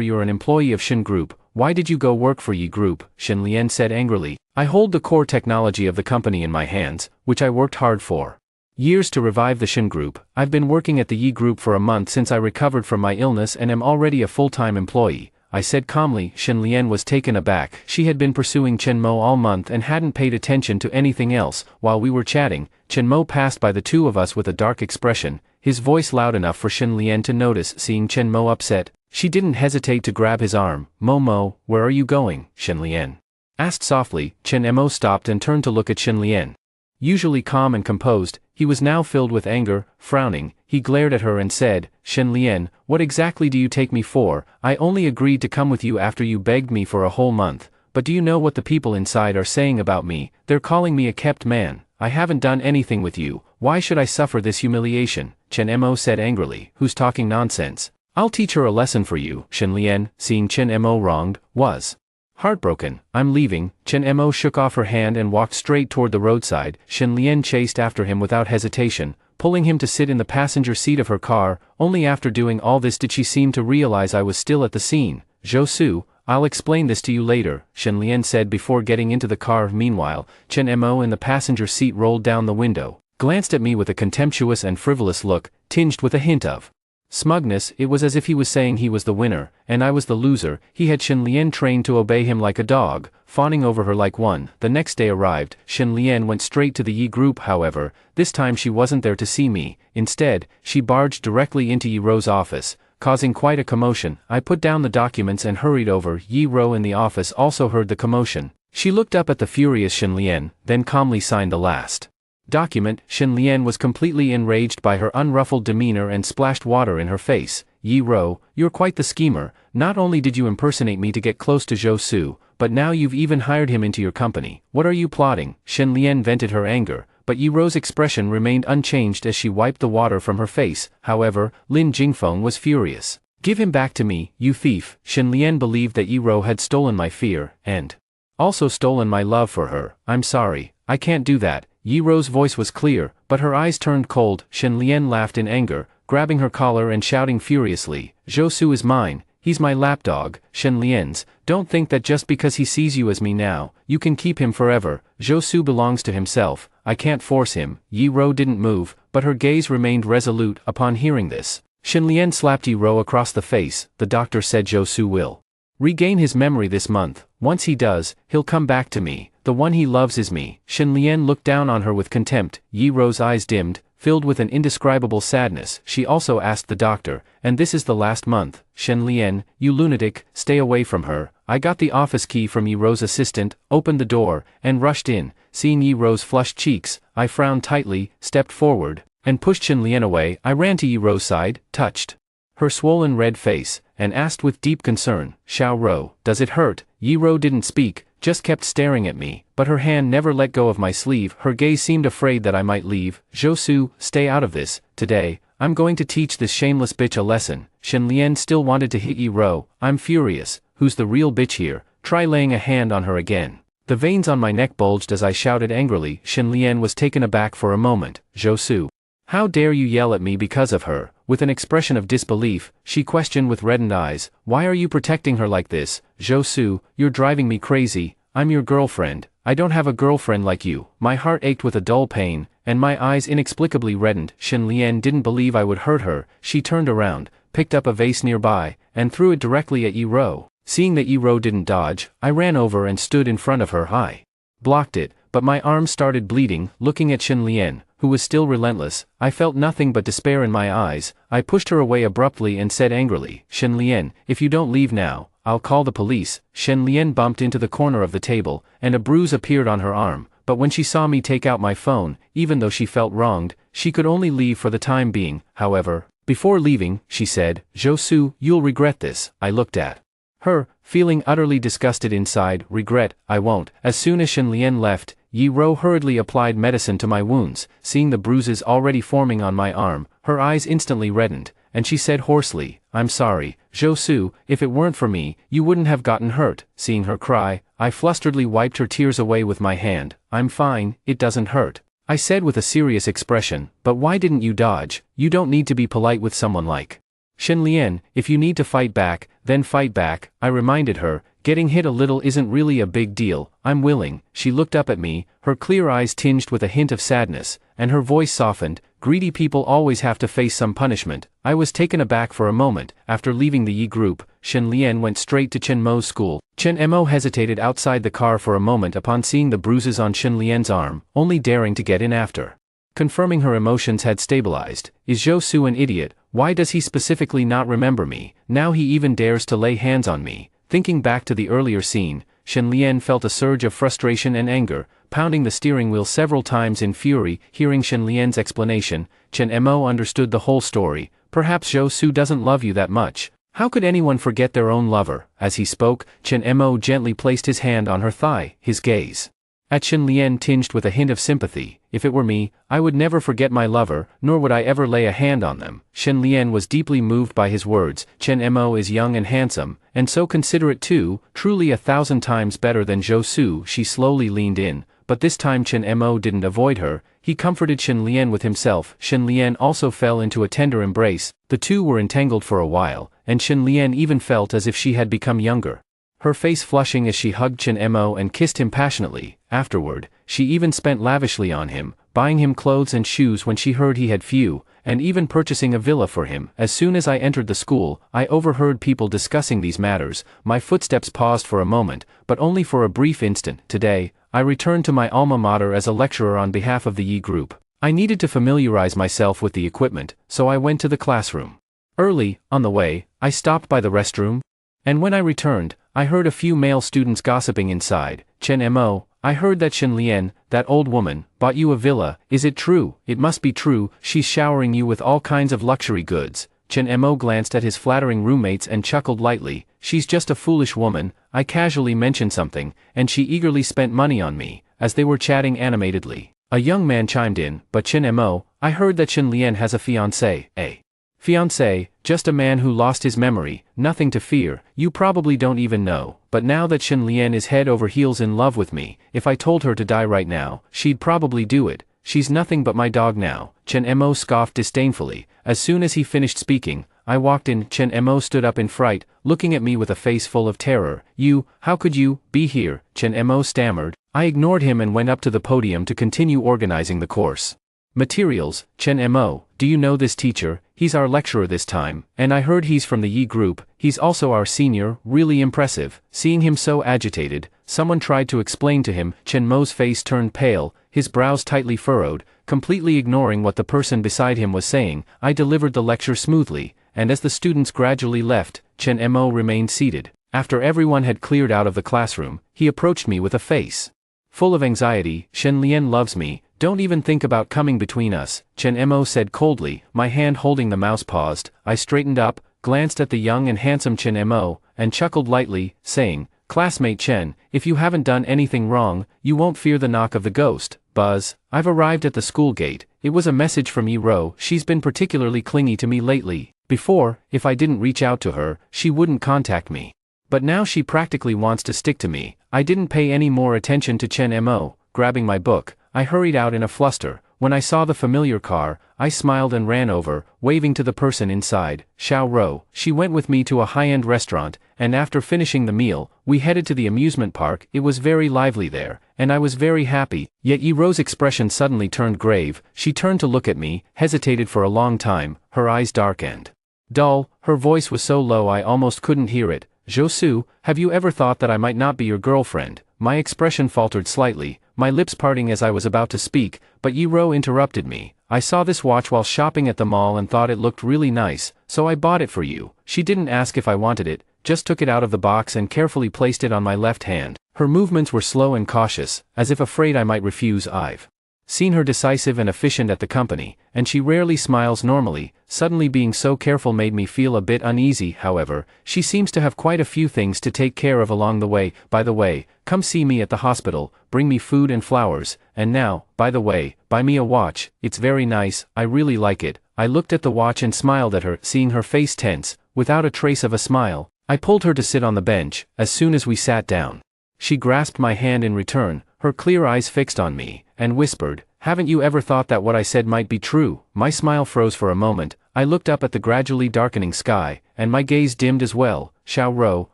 you're an employee of Shen Group? Why did you go work for Yi Group?" Shen Lian said angrily. "I hold the core technology of the company in my hands, which I worked hard for years to revive the Shen Group. I've been working at the Yi Group for a month since I recovered from my illness and am already a full-time employee," I said calmly. Shen Lian was taken aback. She had been pursuing Chen Mo all month and hadn't paid attention to anything else. While we were chatting, Chen Mo passed by the two of us with a dark expression, his voice loud enough for Shen Lian to notice. Seeing Chen Mo upset, she didn't hesitate to grab his arm. Mo, where are you going?" Shen Lian asked softly. Chen Mo stopped and turned to look at Shen Lian. Usually calm and composed, he was now filled with anger. Frowning, he glared at her and said, "Shen Lian, what exactly do you take me for? I only agreed to come with you after you begged me for a whole month, but do you know what the people inside are saying about me? They're calling me a kept man. I haven't done anything with you. Why should I suffer this humiliation?" Chen Mo said angrily. "Who's talking nonsense? I'll teach her a lesson for you." Shen Lian, seeing Chen Mo wronged, was heartbroken. "I'm leaving." Chen Mo shook off her hand and walked straight toward the roadside. Shen Lian chased after him without hesitation, pulling him to sit in the passenger seat of her car. Only after doing all this did she seem to realize I was still at the scene. "Zhou Su, I'll explain this to you later," Shen Lian said before getting into the car. Meanwhile, Chen Mo in the passenger seat rolled down the window, glanced at me with a contemptuous and frivolous look, tinged with a hint of smugness. It was as if he was saying he was the winner, and I was the loser. He had Shen Lian trained to obey him like a dog, fawning over her like one. The next day arrived. Shen Lian went straight to the Yi Group. However, this time she wasn't there to see me. Instead, she barged directly into Yi Ro's office, causing quite a commotion. I put down the documents and hurried over. Yi Ro in the office also heard the commotion. She looked up at the furious Shen Lian, then calmly signed the last document. Shen Lian was completely enraged by her unruffled demeanor and splashed water in her face. "Yi Ro, you're quite the schemer. Not only did you impersonate me to get close to Zhou Su, but now you've even hired him into your company. What are you plotting?" Shen Lian vented her anger, but Yi Ro's expression remained unchanged as she wiped the water from her face. However, Lin Jingfeng was furious. "Give him back to me, you thief!" Shen Lian believed that Yi Ro had stolen my fear, and also stolen my love for her. "I'm sorry, I can't do that." Yi Ro's voice was clear, but her eyes turned cold. Shen Lian laughed in anger, grabbing her collar and shouting furiously, "Zhou Su is mine, he's my lapdog." Shen Lian's, "Don't think that just because he sees you as me now, you can keep him forever. Zhou Su belongs to himself, I can't force him." Yi Ro didn't move, but her gaze remained resolute. Upon hearing this, Shen Lian slapped Yi Ro across the face. "The doctor said Zhou Su will regain his memory this month. Once he does, he'll come back to me. The one he loves is me." Shen Lian looked down on her with contempt. Yi Ro's eyes dimmed, filled with an indescribable sadness. She also asked the doctor, "And this is the last month?" "Shen Lian, you lunatic, stay away from her." I got the office key from Yi Ro's assistant, opened the door, and rushed in. Seeing Yi Ro's flushed cheeks, I frowned tightly, stepped forward, and pushed Shen Lian away. I ran to Yi Ro's side, touched her swollen red face, and asked with deep concern, "Xiao Ro, does it hurt?" Yi Ro didn't speak, just kept staring at me, but her hand never let go of my sleeve. Her gaze seemed afraid that I might leave. "Zhou Su, stay out of this. Today, I'm going to teach this shameless bitch a lesson." Shen Lian still wanted to hit Yi Ro. "I'm furious. Who's the real bitch here? Try laying a hand on her again." The veins on my neck bulged as I shouted angrily. Shen Lian was taken aback for a moment. "Zhou Su, how dare you yell at me because of her?" With an expression of disbelief, she questioned with reddened eyes, "Why are you protecting her like this?" "Zhou Su, you're driving me crazy. I'm your girlfriend. I don't have a girlfriend like you." My heart ached with a dull pain, and my eyes inexplicably reddened. Shen Lian didn't believe I would hurt her. She turned around, picked up a vase nearby, and threw it directly at Yi Ro. Seeing that Yi Ro didn't dodge, I ran over and stood in front of her. I blocked it, but my arm started bleeding. Looking at Shen Lian, who was still relentless, I felt nothing but despair in my eyes. I pushed her away abruptly and said angrily, "Shen Lian, if you don't leave now, I'll call the police." Shen Lian bumped into the corner of the table, and a bruise appeared on her arm, but when she saw me take out my phone, even though she felt wronged, she could only leave for the time being. However, before leaving, she said, "Zhou Su, you'll regret this." I looked at her, feeling utterly disgusted inside. "Regret? I won't." As soon as Shen Lian left, Yi Ro hurriedly applied medicine to my wounds. Seeing the bruises already forming on my arm, her eyes instantly reddened, and she said hoarsely, "I'm sorry, Zhou Su, if it weren't for me, you wouldn't have gotten hurt." Seeing her cry, I flusteredly wiped her tears away with my hand. "I'm fine, it doesn't hurt," I said with a serious expression. "But why didn't you dodge? You don't need to be polite with someone like Shen Lian. If you need to fight back, then fight back," I reminded her. "Getting hit a little isn't really a big deal, I'm willing." She looked up at me, her clear eyes tinged with a hint of sadness, and her voice softened. "Greedy people always have to face some punishment." I was taken aback for a moment. After leaving the Yi group, Shen Lian went straight to Chen Mo's school. Chen Mo hesitated outside the car for a moment upon seeing the bruises on Shen Lian's arm, only daring to get in after. Confirming her emotions had stabilized. Is Zhou Su an idiot? Why does he specifically not remember me? Now he even dares to lay hands on me. Thinking back to the earlier scene, Shen Lian felt a surge of frustration and anger, pounding the steering wheel several times in fury. Hearing Shen Lian's explanation, Chen Mo understood the whole story. "Perhaps Zhou Su doesn't love you that much. How could anyone forget their own lover?" As he spoke, Chen Mo gently placed his hand on her thigh, his gaze at Shen Lian tinged with a hint of sympathy. "If it were me, I would never forget my lover, nor would I ever lay a hand on them." Shen Lian was deeply moved by his words. Chen Mo is young and handsome, and so considerate too, truly 1,000 times better than Zhou Su. She slowly leaned in, but this time Chen Mo didn't avoid her. He comforted Shen Lian with himself. Shen Lian also fell into a tender embrace. The two were entangled for a while, and Shen Lian even felt as if she had become younger, her face flushing as she hugged Chen Mo and kissed him passionately. Afterward, she even spent lavishly on him, buying him clothes and shoes when she heard he had few, and even purchasing a villa for him. As soon as I entered the school, I overheard people discussing these matters. My footsteps paused for a moment, but only for a brief instant. Today, I returned to my alma mater as a lecturer on behalf of the Yi group. I needed to familiarize myself with the equipment, so I went to the classroom. Early, on the way, I stopped by the restroom, and when I returned, I heard a few male students gossiping inside. "Chen Mo, I heard that Shen Lian, that old woman, bought you a villa. Is it true?" "It must be true, she's showering you with all kinds of luxury goods." Chen Mo glanced at his flattering roommates and chuckled lightly. "She's just a foolish woman." I casually mentioned something, and she eagerly spent money on me. As they were chatting animatedly, a young man chimed in. "But Chen Mo, I heard that Shen Lian has a fiancé." "A fiancé? Just a man who lost his memory, nothing to fear. You probably don't even know." But now that Shen Lian is head over heels in love with me, if I told her to die right now, she'd probably do it. "She's nothing but my dog now." Chen Mo scoffed disdainfully. As soon as he finished speaking, I walked in. Chen Mo stood up in fright, looking at me with a face full of terror. "You, how could you be here?" Chen Mo stammered. I ignored him and went up to the podium to continue organizing the course materials. "Chen Mo, do you know this teacher? He's our lecturer this time, and I heard he's from the Yi group. He's also our senior, really impressive." Seeing him so agitated, someone tried to explain to him. Chen Mo's face turned pale, his brows tightly furrowed, completely ignoring what the person beside him was saying. I delivered the lecture smoothly, and as the students gradually left, Chen Mo remained seated. After everyone had cleared out of the classroom, he approached me with a face full of anxiety. "Shen Lian loves me, don't even think about coming between us," Chen Mo said coldly. My hand holding the mouse paused. I straightened up, glanced at the young and handsome Chen Mo, and chuckled lightly, saying, "Classmate Chen, if you haven't done anything wrong, you won't fear the knock of the ghost." Buzz, I've arrived at the school gate. It was a message from Yi Ro. She's been particularly clingy to me lately. Before, if I didn't reach out to her, she wouldn't contact me. But now she practically wants to stick to me. I didn't pay any more attention to Chen Mo. Grabbing my book, I hurried out in a fluster. When I saw the familiar car, I smiled and ran over, waving to the person inside, Xiao Ro. She went with me to a high-end restaurant, and after finishing the meal, we headed to the amusement park. It was very lively there, and I was very happy. Yet Yi Ro's expression suddenly turned grave. She turned to look at me, hesitated for a long time, her eyes dark and dull. Her voice was so low I almost couldn't hear it. "Zhou Su, have you ever thought that I might not be your girlfriend?" My expression faltered slightly, my lips parting as I was about to speak, but Yi Ro interrupted me. "I saw this watch while shopping at the mall and thought it looked really nice, so I bought it for you." She didn't ask if I wanted it, just took it out of the box and carefully placed it on my left hand. Her movements were slow and cautious, as if afraid I might refuse. "I've Seen her decisive and efficient at the company, and she rarely smiles normally. Suddenly being so careful made me feel a bit uneasy. However, she seems to have quite a few things to take care of along the way. By the way, come see me at the hospital, bring me food and flowers, and now, by the way, buy me a watch, it's very nice, I really like it. I looked at the watch and smiled at her, seeing her face tense, without a trace of a smile. I pulled her to sit on the bench. As soon as we sat down, she grasped my hand in return, her clear eyes fixed on me, and whispered, "Haven't you ever thought that what I said might be true?" My smile froze for a moment. I looked up at the gradually darkening sky, and my gaze dimmed as well. "Xiao Ro,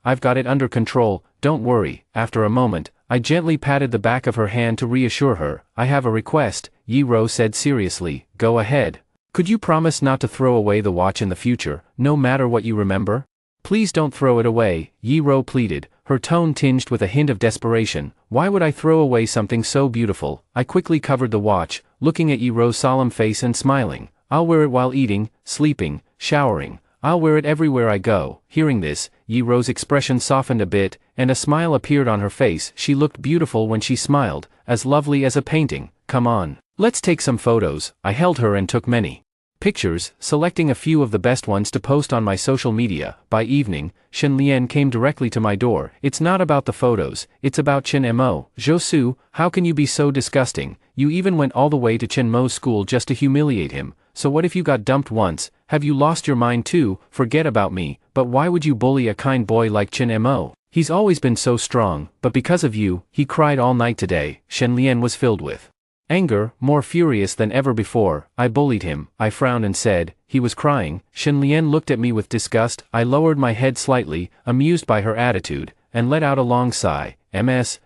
I've got it under control, don't worry." After a moment, I gently patted the back of her hand to reassure her. "I have a request," Yi Ro said seriously. "Go ahead. Could you promise not to throw away the watch in the future, no matter what you remember? Please don't throw it away," Yi Ro pleaded, her tone tinged with a hint of desperation. "Why would I throw away something so beautiful?" I quickly covered the watch, looking at Yi Ro's solemn face and smiling. "I'll wear it while eating, sleeping, showering. I'll wear it everywhere I go." Hearing this, Yi Ro's expression softened a bit, and a smile appeared on her face. She looked beautiful when she smiled, as lovely as a painting. "Come on, let's take some photos." I held her and took many pictures, selecting a few of the best ones to post on my social media. By evening, Shen Lian came directly to my door. "It's not about the photos, it's about Chen Mo. Zhou, how can you be so disgusting? You even went all the way to Chen Mo's school just to humiliate him. So what if you got dumped once? Have you lost your mind too? Forget about me, but why would you bully a kind boy like Chen Mo? He's always been so strong, but because of you, he cried all night today." Shen Lian was filled with anger, more furious than ever before. "I bullied him," I frowned and said. "He was crying." Shen Lian looked at me with disgust. I lowered my head slightly, amused by her attitude, and let out a long sigh.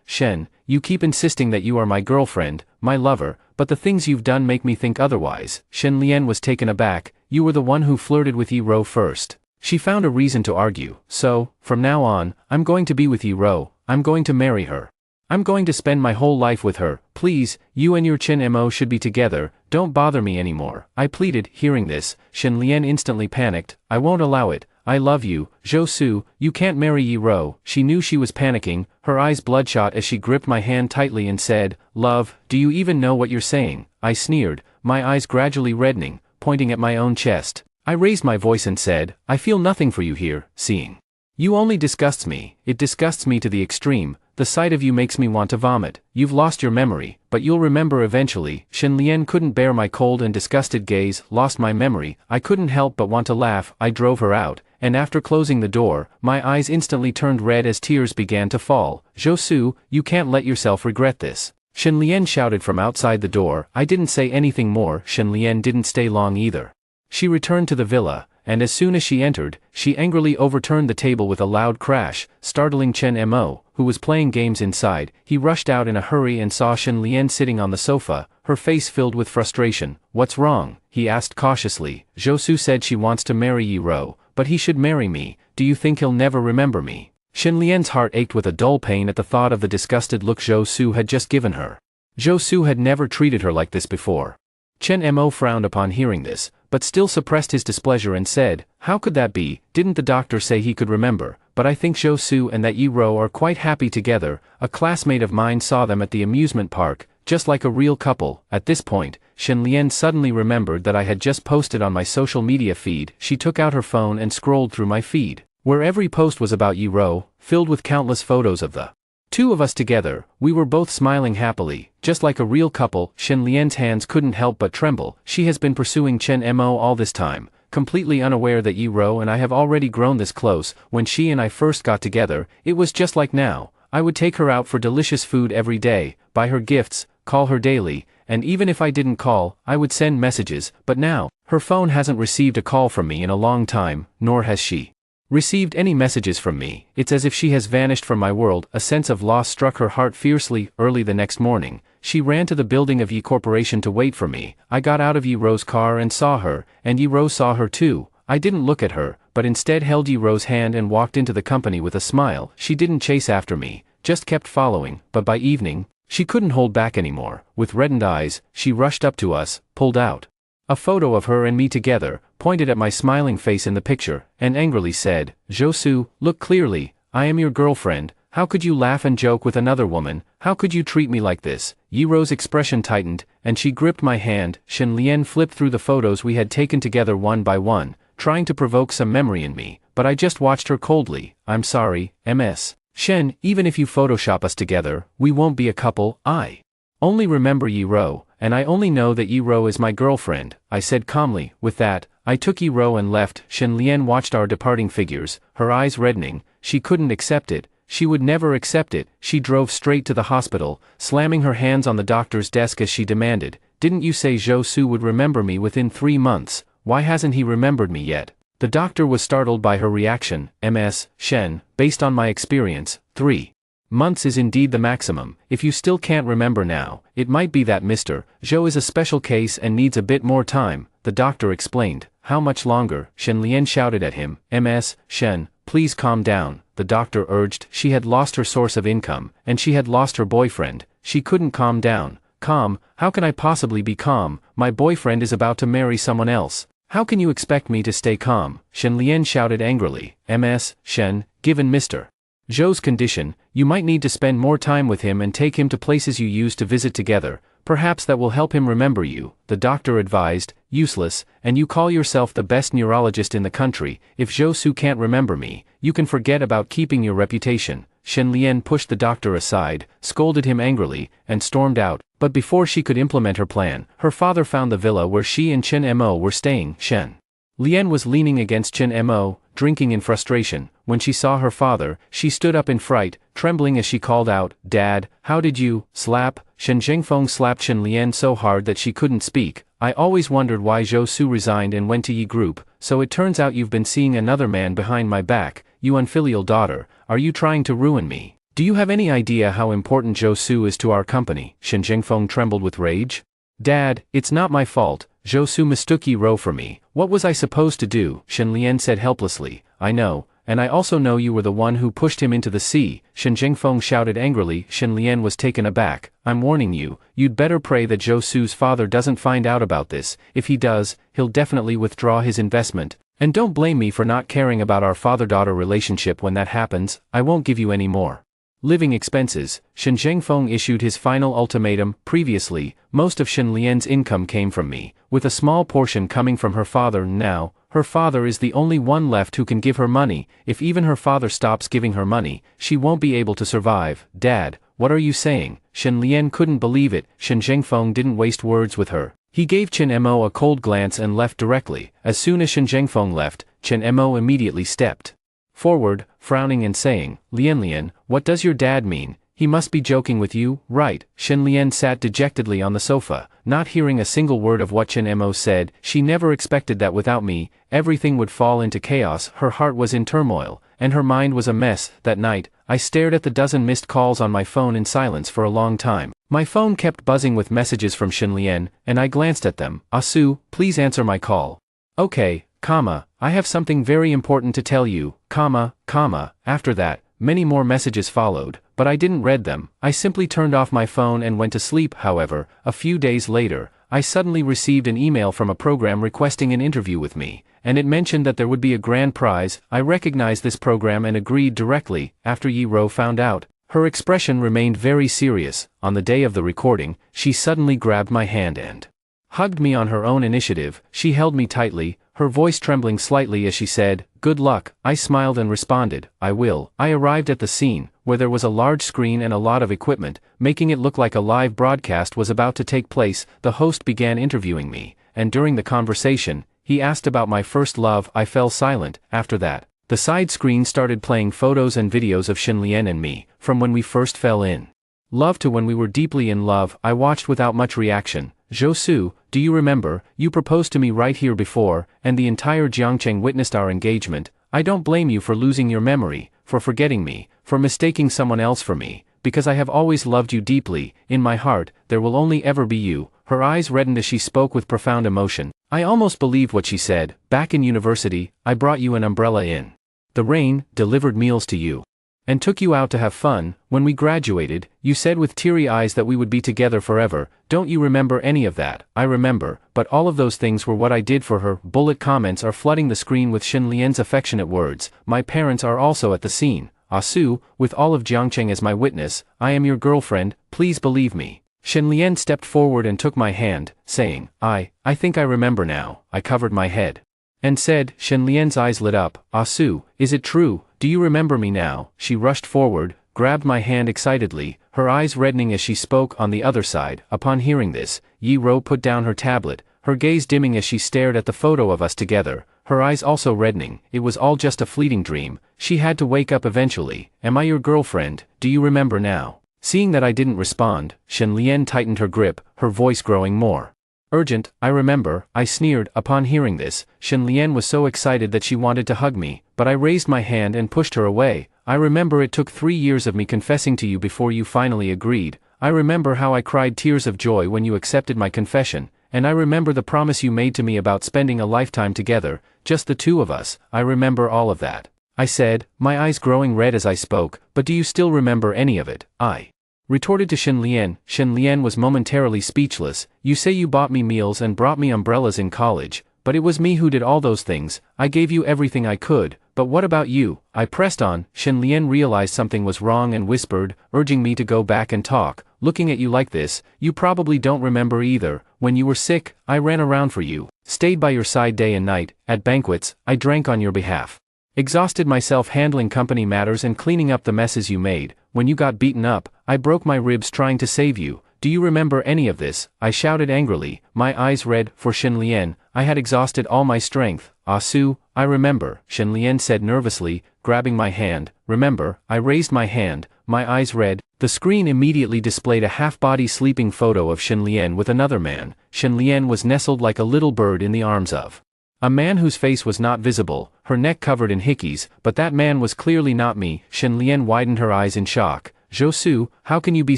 Shen, you keep insisting that you are my girlfriend, my lover, but the things you've done make me think otherwise." Shen Lian was taken aback. "You were the one who flirted with Yi Ro first." She found a reason to argue. "So, from now on, I'm going to be with Yi Ro. I'm going to marry her. I'm going to spend my whole life with her. Please, you and your Chen Mo should be together, don't bother me anymore," I pleaded. Hearing this, Shen Lian instantly panicked. "I won't allow it. I love you, Zhou, you can't marry Yi Ro." She knew she was panicking, her eyes bloodshot as she gripped my hand tightly and said, "Love, do you even know what you're saying?" I sneered, my eyes gradually reddening, pointing at my own chest. I raised my voice and said, "I feel nothing for you here, seeing you only disgusts me. It disgusts me to the extreme. The sight of you makes me want to vomit. You've lost your memory, but you'll remember eventually." Shen Lian couldn't bear my cold and disgusted gaze. "Lost my memory?" I couldn't help but want to laugh. I drove her out, and after closing the door, my eyes instantly turned red as tears began to fall. "Zhou, you can't let yourself regret this," Shen Lian shouted from outside the door. I didn't say anything more. Shen Lian didn't stay long either. She returned to the villa, and as soon as she entered, she angrily overturned the table with a loud crash, startling Chen Mo, who was playing games inside. He rushed out in a hurry and saw Shen Lian sitting on the sofa, her face filled with frustration. "What's wrong?" he asked cautiously. "Zhou said she wants to marry Yi Ro, but he should marry me. Do you think he'll never remember me?" Shen Lian's heart ached with a dull pain at the thought of the disgusted look Zhou had just given her. Zhou had never treated her like this before. Chen Mo frowned upon hearing this, but still suppressed his displeasure and said, "How could that be? Didn't the doctor say he could remember? But I think Zhou and that Yi Ro are quite happy together. A classmate of mine saw them at the amusement park, just like a real couple." At this point, Shen Lian suddenly remembered that I had just posted on my social media feed. She took out her phone and scrolled through my feed, where every post was about Yi Ro, filled with countless photos of the two of us together. We were both smiling happily, just like a real couple. Shen Lian's hands couldn't help but tremble. She has been pursuing Chen Mo all this time, completely unaware that Yi Ro and I have already grown this close. When she and I first got together, it was just like now. I would take her out for delicious food every day, buy her gifts, call her daily, and even if I didn't call, I would send messages. But now, her phone hasn't received a call from me in a long time, nor has she received any messages from me. It's as if she has vanished from my world. A sense of loss struck her heart fiercely. Early the next morning, she ran to the building of Yi Corporation to wait for me. I got out of Yi Ro's car and saw her, and Yi Ro saw her too. I didn't look at her, but instead held Yi Ro's hand and walked into the company with a smile. She didn't chase after me, just kept following, but by evening, she couldn't hold back anymore. With reddened eyes, she rushed up to us, pulled out a photo of her and me together, pointed at my smiling face in the picture, and angrily said, "Zhou, look clearly, I am your girlfriend. How could you laugh and joke with another woman? How could you treat me like this? Yi Ro's expression tightened, and she gripped my hand. Shen Lian flipped through the photos we had taken together one by one, trying to provoke some memory in me, but I just watched her coldly. I'm sorry, Ms. Shen, even if you Photoshop us together, we won't be a couple. I only remember Yi Ro, and I only know that Yi Ro is my girlfriend, I said calmly. With that, I took Yi Ro and left. Shen Lian watched our departing figures, her eyes reddening. She couldn't accept it. She would never accept it. She drove straight to the hospital, slamming her hands on the doctor's desk as she demanded, "Didn't you say Zhou Su would remember me within 3 months? Why hasn't he remembered me yet?" The doctor was startled by her reaction. Ms. Shen, based on my experience, 3 months is indeed the maximum. If you still can't remember now, it might be that Mr. Zhou is a special case and needs a bit more time, the doctor explained. How much longer? Shen Lian shouted at him. Ms. Shen, please calm down, the doctor urged. She had lost her source of income, and she had lost her boyfriend. She couldn't calm down. Calm? How can I possibly be calm? My boyfriend is about to marry someone else. How can you expect me to stay calm? Shen Lian shouted angrily. Ms. Shen, given Mr. Zhou's condition, you might need to spend more time with him and take him to places you used to visit together. Perhaps that will help him remember you, the doctor advised. Useless, and you call yourself the best neurologist in the country. If Zhou Su can't remember me, you can forget about keeping your reputation. Shen Lian pushed the doctor aside, scolded him angrily, and stormed out. But before she could implement her plan, her father found the villa where she and Chen Mo were staying. Shen Lian was leaning against Chen Mo, drinking in frustration. When she saw her father, she stood up in fright, trembling as she called out, "Dad, how did you slap?" Shen Zhengfeng slapped Shen Lian so hard that she couldn't speak. I always wondered why Zhou Su resigned and went to Yi Group, so it turns out you've been seeing another man behind my back, you unfilial daughter. Are you trying to ruin me? Do you have any idea how important Zhou Su is to our company? Shen Zhengfeng trembled with rage. Dad, it's not my fault. Zhou Su mistook Yi Ro for me. What was I supposed to do? Shen Lian said helplessly. I know, and I also know you were the one who pushed him into the sea. Shen Zhengfeng shouted angrily. Shen Lian was taken aback. I'm warning you, you'd better pray that Zhou Su's father doesn't find out about this. If he does, he'll definitely withdraw his investment. And don't blame me for not caring about our father-daughter relationship when that happens. I won't give you any more living expenses. Shen Zhengfeng issued his final ultimatum. Previously, most of Shen Lian's income came from me, with a small portion coming from her father. Now, her father is the only one left who can give her money. If even her father stops giving her money, she won't be able to survive. Dad, what are you saying? Shen Lian couldn't believe it. Shen Zhengfeng didn't waste words with her. He gave Chen Mo a cold glance and left directly. As soon as Shen Zhengfeng left, Chen Mo immediately stepped forward, frowning and saying, Lian, what does your dad mean? He must be joking with you, right? Shen Lian sat dejectedly on the sofa, not hearing a single word of what Chen Mo said. She never expected that without me, everything would fall into chaos. Her heart was in turmoil, and her mind was a mess. That night, I stared at the dozen missed calls on my phone in silence for a long time. My phone kept buzzing with messages from Shen Lian, and I glanced at them. Asu, please answer my call. Okay, I have something very important to tell you, After that, many more messages followed, but I didn't read them. I simply turned off my phone and went to sleep. However, a few days later, I suddenly received an email from a program requesting an interview with me, and it mentioned that there would be a grand prize. I recognized this program and agreed directly. After Yi Ro found out, her expression remained very serious. On the day of the recording, she suddenly grabbed my hand and hugged me on her own initiative. She held me tightly, her voice trembling slightly as she said, "Good luck." I smiled and responded, "I will." I arrived at the scene, where there was a large screen and a lot of equipment, making it look like a live broadcast was about to take place. The host began interviewing me, and during the conversation, he asked about my first love. I fell silent. After that, the side screen started playing photos and videos of Shen Lian and me, from when we first fell in love to when we were deeply in love. I watched without much reaction. Zhou Su, do you remember, you proposed to me right here before, and the entire Jiangcheng witnessed our engagement. I don't blame you for losing your memory, for forgetting me, for mistaking someone else for me, because I have always loved you deeply. In my heart, there will only ever be you. Her eyes reddened as she spoke with profound emotion. I almost believed what she said. Back in university, I brought you an umbrella in the rain, delivered meals to you, and took you out to have fun. When we graduated, you said with teary eyes that we would be together forever. Don't you remember any of that? I remember, but all of those things were what I did for her. Bullet comments are flooding the screen with Shen Lian's affectionate words. My parents are also at the scene. Su, with all of Jiangcheng as my witness, I am your girlfriend, please believe me. Shen Lian stepped forward and took my hand, saying, I think I remember now. I covered my head and said, Shen Lian's eyes lit up, Su, is it true, do you remember me now? She rushed forward, grabbed my hand excitedly, her eyes reddening as she spoke on the other side. Upon hearing this, Yi Ro put down her tablet, her gaze dimming as she stared at the photo of us together, her eyes also reddening. It was all just a fleeting dream, she had to wake up eventually. Am I your girlfriend, do you remember now? Seeing that I didn't respond, Shen Lian tightened her grip, her voice growing more urgent. I remember, I sneered. Upon hearing this, Shen Lian was so excited that she wanted to hug me, but I raised my hand and pushed her away. I remember it took 3 years of me confessing to you before you finally agreed. I remember how I cried tears of joy when you accepted my confession, and I remember the promise you made to me about spending a lifetime together, just the two of us. I remember all of that, I said, my eyes growing red as I spoke. But do you still remember any of it? I retorted to Shen Lian. Shen Lian was momentarily speechless. You say you bought me meals and brought me umbrellas in college, but it was me who did all those things. I gave you everything I could, but what about you? I pressed on. Shen Lian realized something was wrong and whispered, urging me to go back and talk. Looking at you like this, you probably don't remember either. When you were sick, I ran around for you, stayed by your side day and night. At banquets, I drank on your behalf. Exhausted myself handling company matters and cleaning up the messes you made. When you got beaten up, I broke my ribs trying to save you. Do you remember any of this? I shouted angrily, my eyes red. For Shen Lian, I had exhausted all my strength. Su, I remember, Shen Lian said nervously, grabbing my hand. Remember? I raised my hand, my eyes red. The screen immediately displayed a half-body sleeping photo of Shen Lian with another man. Shen Lian was nestled like a little bird in the arms of a man whose face was not visible, her neck covered in hickeys, but that man was clearly not me. Shen Lian widened her eyes in shock. Su, how can you be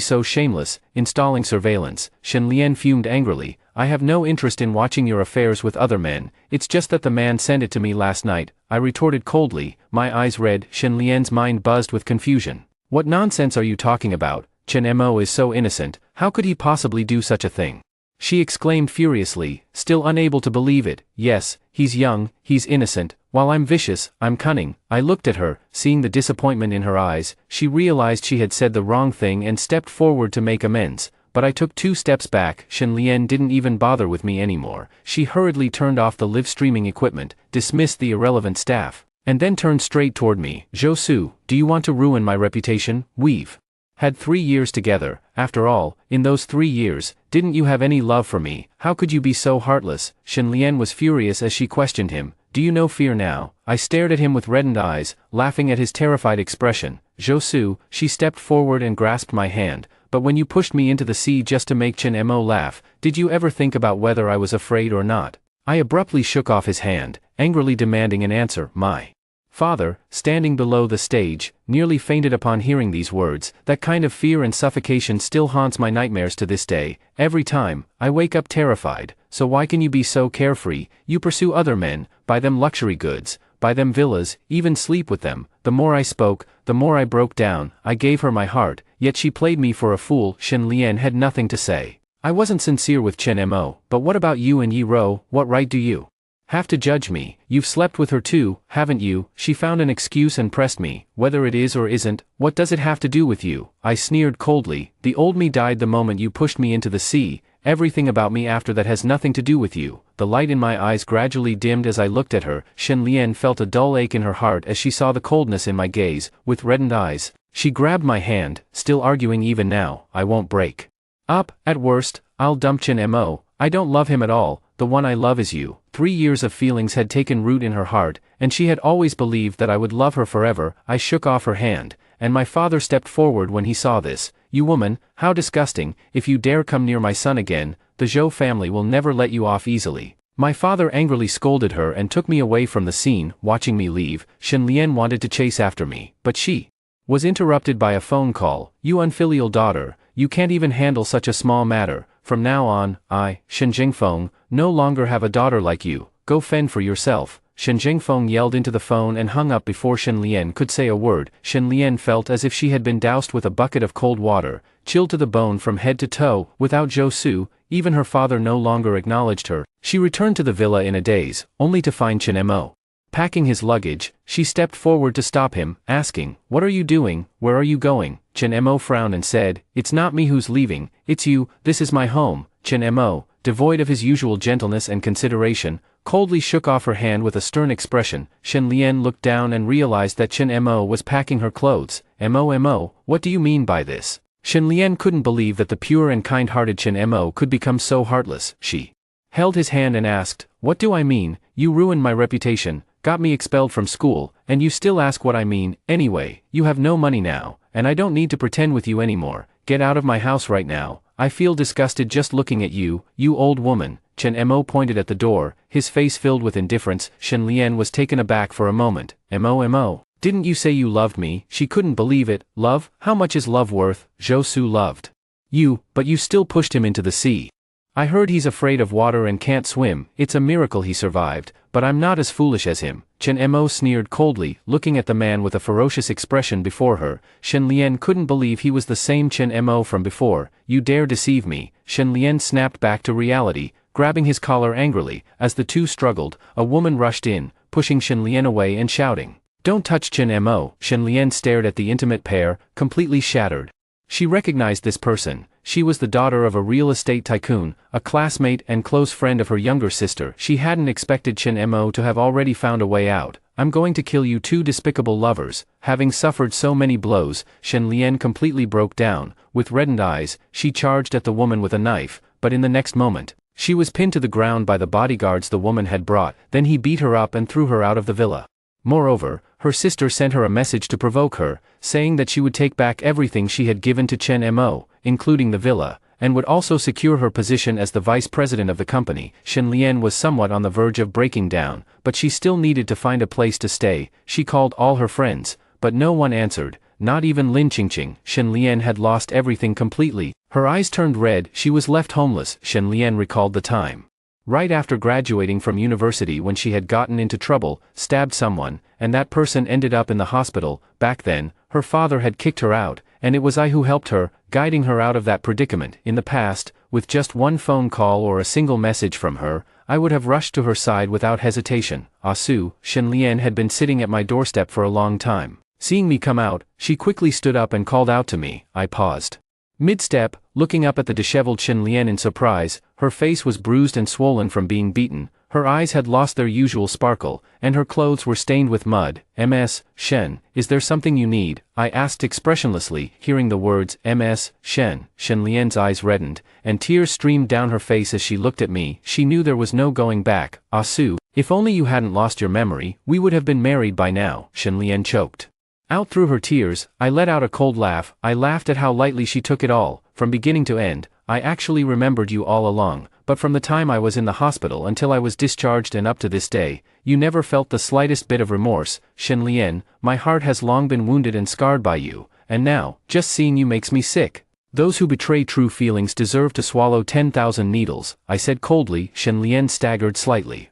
so shameless, installing surveillance? Shen Lian fumed angrily. I have no interest in watching your affairs with other men, it's just that the man sent it to me last night, I retorted coldly, my eyes red. Shen Lian's mind buzzed with confusion. What nonsense are you talking about? Chen Mo is so innocent, how could he possibly do such a thing? She exclaimed furiously, still unable to believe it. Yes, he's young, he's innocent, while I'm vicious, I'm cunning. I looked at her, seeing the disappointment in her eyes. She realized she had said the wrong thing and stepped forward to make amends, but I took 2 steps back. Shen Lian didn't even bother with me anymore. She hurriedly turned off the live streaming equipment, dismissed the irrelevant staff, and then turned straight toward me. Su, do you want to ruin my reputation? We've had 3 years together. After all, in those 3 years, didn't you have any love for me? How could you be so heartless? Shen Lian was furious as she questioned him. Do you know fear now? I stared at him with reddened eyes, laughing at his terrified expression. Su, she stepped forward and grasped my hand. But when you pushed me into the sea just to make Chen Mo laugh, did you ever think about whether I was afraid or not? I abruptly shook off his hand, angrily demanding an answer. My father, standing below the stage, nearly fainted upon hearing these words. That kind of fear and suffocation still haunts my nightmares to this day. Every time, I wake up terrified. So why can you be so carefree? You pursue other men, buy them luxury goods, buy them villas, even sleep with them. The more I spoke, the more I broke down. I gave her my heart, yet she played me for a fool. Shen Lian had nothing to say. I wasn't sincere with Chen Mo. But what about you and Yi Ro? What right do you have to judge me? You've slept with her too, haven't you? She found an excuse and pressed me. Whether it is or isn't, what does it have to do with you? I sneered coldly. The old me died the moment you pushed me into the sea. Everything about me after that has nothing to do with you. The light in my eyes gradually dimmed as I looked at her. Shen Lian felt a dull ache in her heart as she saw the coldness in my gaze. With reddened eyes, she grabbed my hand, still arguing. Even now, I won't break up. At worst, I'll dump Chen Mo. I don't love him at all. The one I love is you. 3 years of feelings had taken root in her heart, and she had always believed that I would love her forever. I shook off her hand, and my father stepped forward when he saw this. You woman, how disgusting. If you dare come near my son again, the Zhou family will never let you off easily. My father angrily scolded her and took me away from the scene. Watching me leave, Shen Lian wanted to chase after me, but she was interrupted by a phone call. You unfilial daughter, you can't even handle such a small matter. From now on, I, Shen Jingfeng, no longer have a daughter like you. Go fend for yourself. Shen Jingfeng yelled into the phone and hung up before Shen Lian could say a word. Shen Lian felt as if she had been doused with a bucket of cold water, chilled to the bone from head to toe. Without Su, even her father no longer acknowledged her. She returned to the villa in a daze, only to find Chen Mo Packing his luggage, she stepped forward to stop him, asking, "What are you doing? Where are you going?" Chen Mo frowned and said, "It's not me who's leaving, it's you, this is my home." Chen Mo, devoid of his usual gentleness and consideration, coldly shook off her hand with a stern expression. Shen Lian looked down and realized that Chen Mo was packing her clothes. Mo, what do you mean by this? Shen Lian couldn't believe that the pure and kind-hearted Chen Mo could become so heartless. She held his hand and asked, "What do I mean? You ruined my reputation, got me expelled from school, and you still ask what I mean. Anyway, you have no money now, and I don't need to pretend with you anymore. Get out of my house right now. I feel disgusted just looking at you, you old woman." Chen Mo pointed at the door, his face filled with indifference. Shen Lian was taken aback for a moment. Mo, didn't you say you loved me? She couldn't believe it. Love? How much is love worth? Zhou Su loved you, but you still pushed him into the sea. I heard he's afraid of water and can't swim. It's a miracle he survived, but I'm not as foolish as him. Chen Mo sneered coldly, looking at the man with a ferocious expression before her. Shen Lian couldn't believe he was the same Chen Mo from before. "You dare deceive me." Shen Lian snapped back to reality, grabbing his collar angrily. As the two struggled, a woman rushed in, pushing Shen Lian away and shouting, "Don't touch Chen Mo." Shen Lian stared at the intimate pair, completely shattered. She recognized this person. She was the daughter of a real estate tycoon, a classmate and close friend of her younger sister. She hadn't expected Chen Mo to have already found a way out. "I'm going to kill you two despicable lovers." Having suffered so many blows, Shen Lian completely broke down. With reddened eyes, she charged at the woman with a knife, but in the next moment, she was pinned to the ground by the bodyguards the woman had brought. Then he beat her up and threw her out of the villa. Moreover, her sister sent her a message to provoke her, saying that she would take back everything she had given to Chen Mo, including the villa, and would also secure her position as the vice president of the company. Shen Lian was somewhat on the verge of breaking down, but she still needed to find a place to stay. She called all her friends, but no one answered, not even Lin Qingqing. Shen Lian had lost everything completely. Her eyes turned red. She was left homeless. Shen Lian recalled the time right after graduating from university when she had gotten into trouble, stabbed someone, and that person ended up in the hospital. Back then, her father had kicked her out, and it was I who helped her, guiding her out of that predicament. In the past, with just one phone call or a single message from her, I would have rushed to her side without hesitation. Su, Shen Lian had been sitting at my doorstep for a long time. Seeing me come out, she quickly stood up and called out to me. I paused mid-step, looking up at the disheveled Shen Lian in surprise. Her face was bruised and swollen from being beaten, her eyes had lost their usual sparkle, and her clothes were stained with mud. Shen, is there something you need? I asked expressionlessly. Hearing the words, Shen Lian's eyes reddened, and tears streamed down her face as she looked at me. She knew there was no going back. Su, if only you hadn't lost your memory, we would have been married by now. Shen Lian choked out through her tears. I let out a cold laugh. I laughed at how lightly she took it all. From beginning to end, I actually remembered you all along, but from the time I was in the hospital until I was discharged and up to this day, you never felt the slightest bit of remorse. Shen Lian, my heart has long been wounded and scarred by you, and now, just seeing you makes me sick. Those who betray true feelings deserve to swallow 10,000 needles, I said coldly. Shen Lian staggered slightly.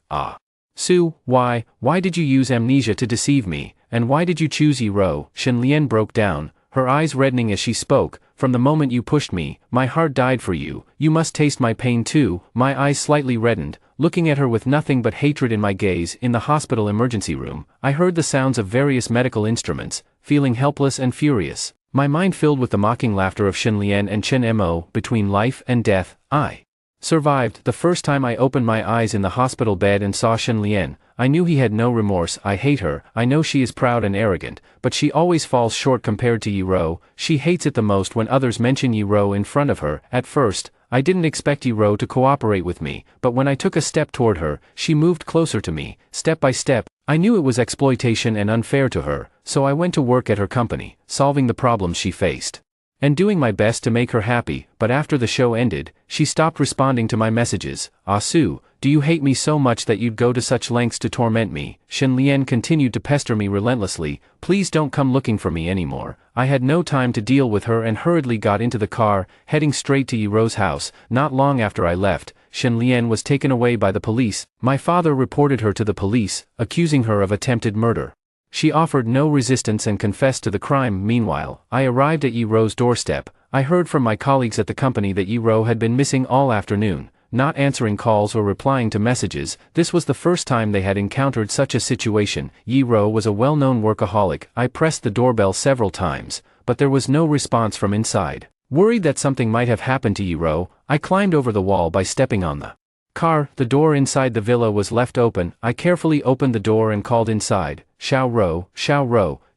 Su, why did you use amnesia to deceive me, and why did you choose Yi-Ro? Shen Lian broke down, her eyes reddening as she spoke. From the moment you pushed me, my heart died for you. You must taste my pain too. My eyes slightly reddened, looking at her with nothing but hatred in my gaze. In the hospital emergency room, I heard the sounds of various medical instruments, feeling helpless and furious. My mind filled with the mocking laughter of Shen Lian and Chen Mo. Between life and death, I survived. The first time I opened my eyes in the hospital bed and saw Shen Lian, I knew he had no remorse. I hate her. I know she is proud and arrogant, but she always falls short compared to Yi-Ro. She hates it the most when others mention Yi-Ro in front of her. At first, I didn't expect Yi-Ro to cooperate with me, but when I took a step toward her, she moved closer to me, step by step. I knew it was exploitation and unfair to her, so I went to work at her company, solving the problems she faced and doing my best to make her happy. But after the show ended, she stopped responding to my messages. Su, do you hate me so much that you'd go to such lengths to torment me? Shen Lian continued to pester me relentlessly. Please don't come looking for me anymore. I had no time to deal with her and hurriedly got into the car, heading straight to Yi-Ro's house. Not long after I left, Shen Lian was taken away by the police. My father reported her to the police, accusing her of attempted murder. She offered no resistance and confessed to the crime. Meanwhile, I arrived at Yi-Ro's doorstep. I heard from my colleagues at the company that Yi-Ro had been missing all afternoon. not answering calls or replying to messages. This was the first time they had encountered such a situation. Yi-ro was a well-known workaholic. I pressed the doorbell several times, but there was no response from inside. Worried that something might have happened to Yi-ro, I climbed over the wall by stepping on the car. The door inside the villa was left open. I carefully opened the door and called inside, Xiao-ro,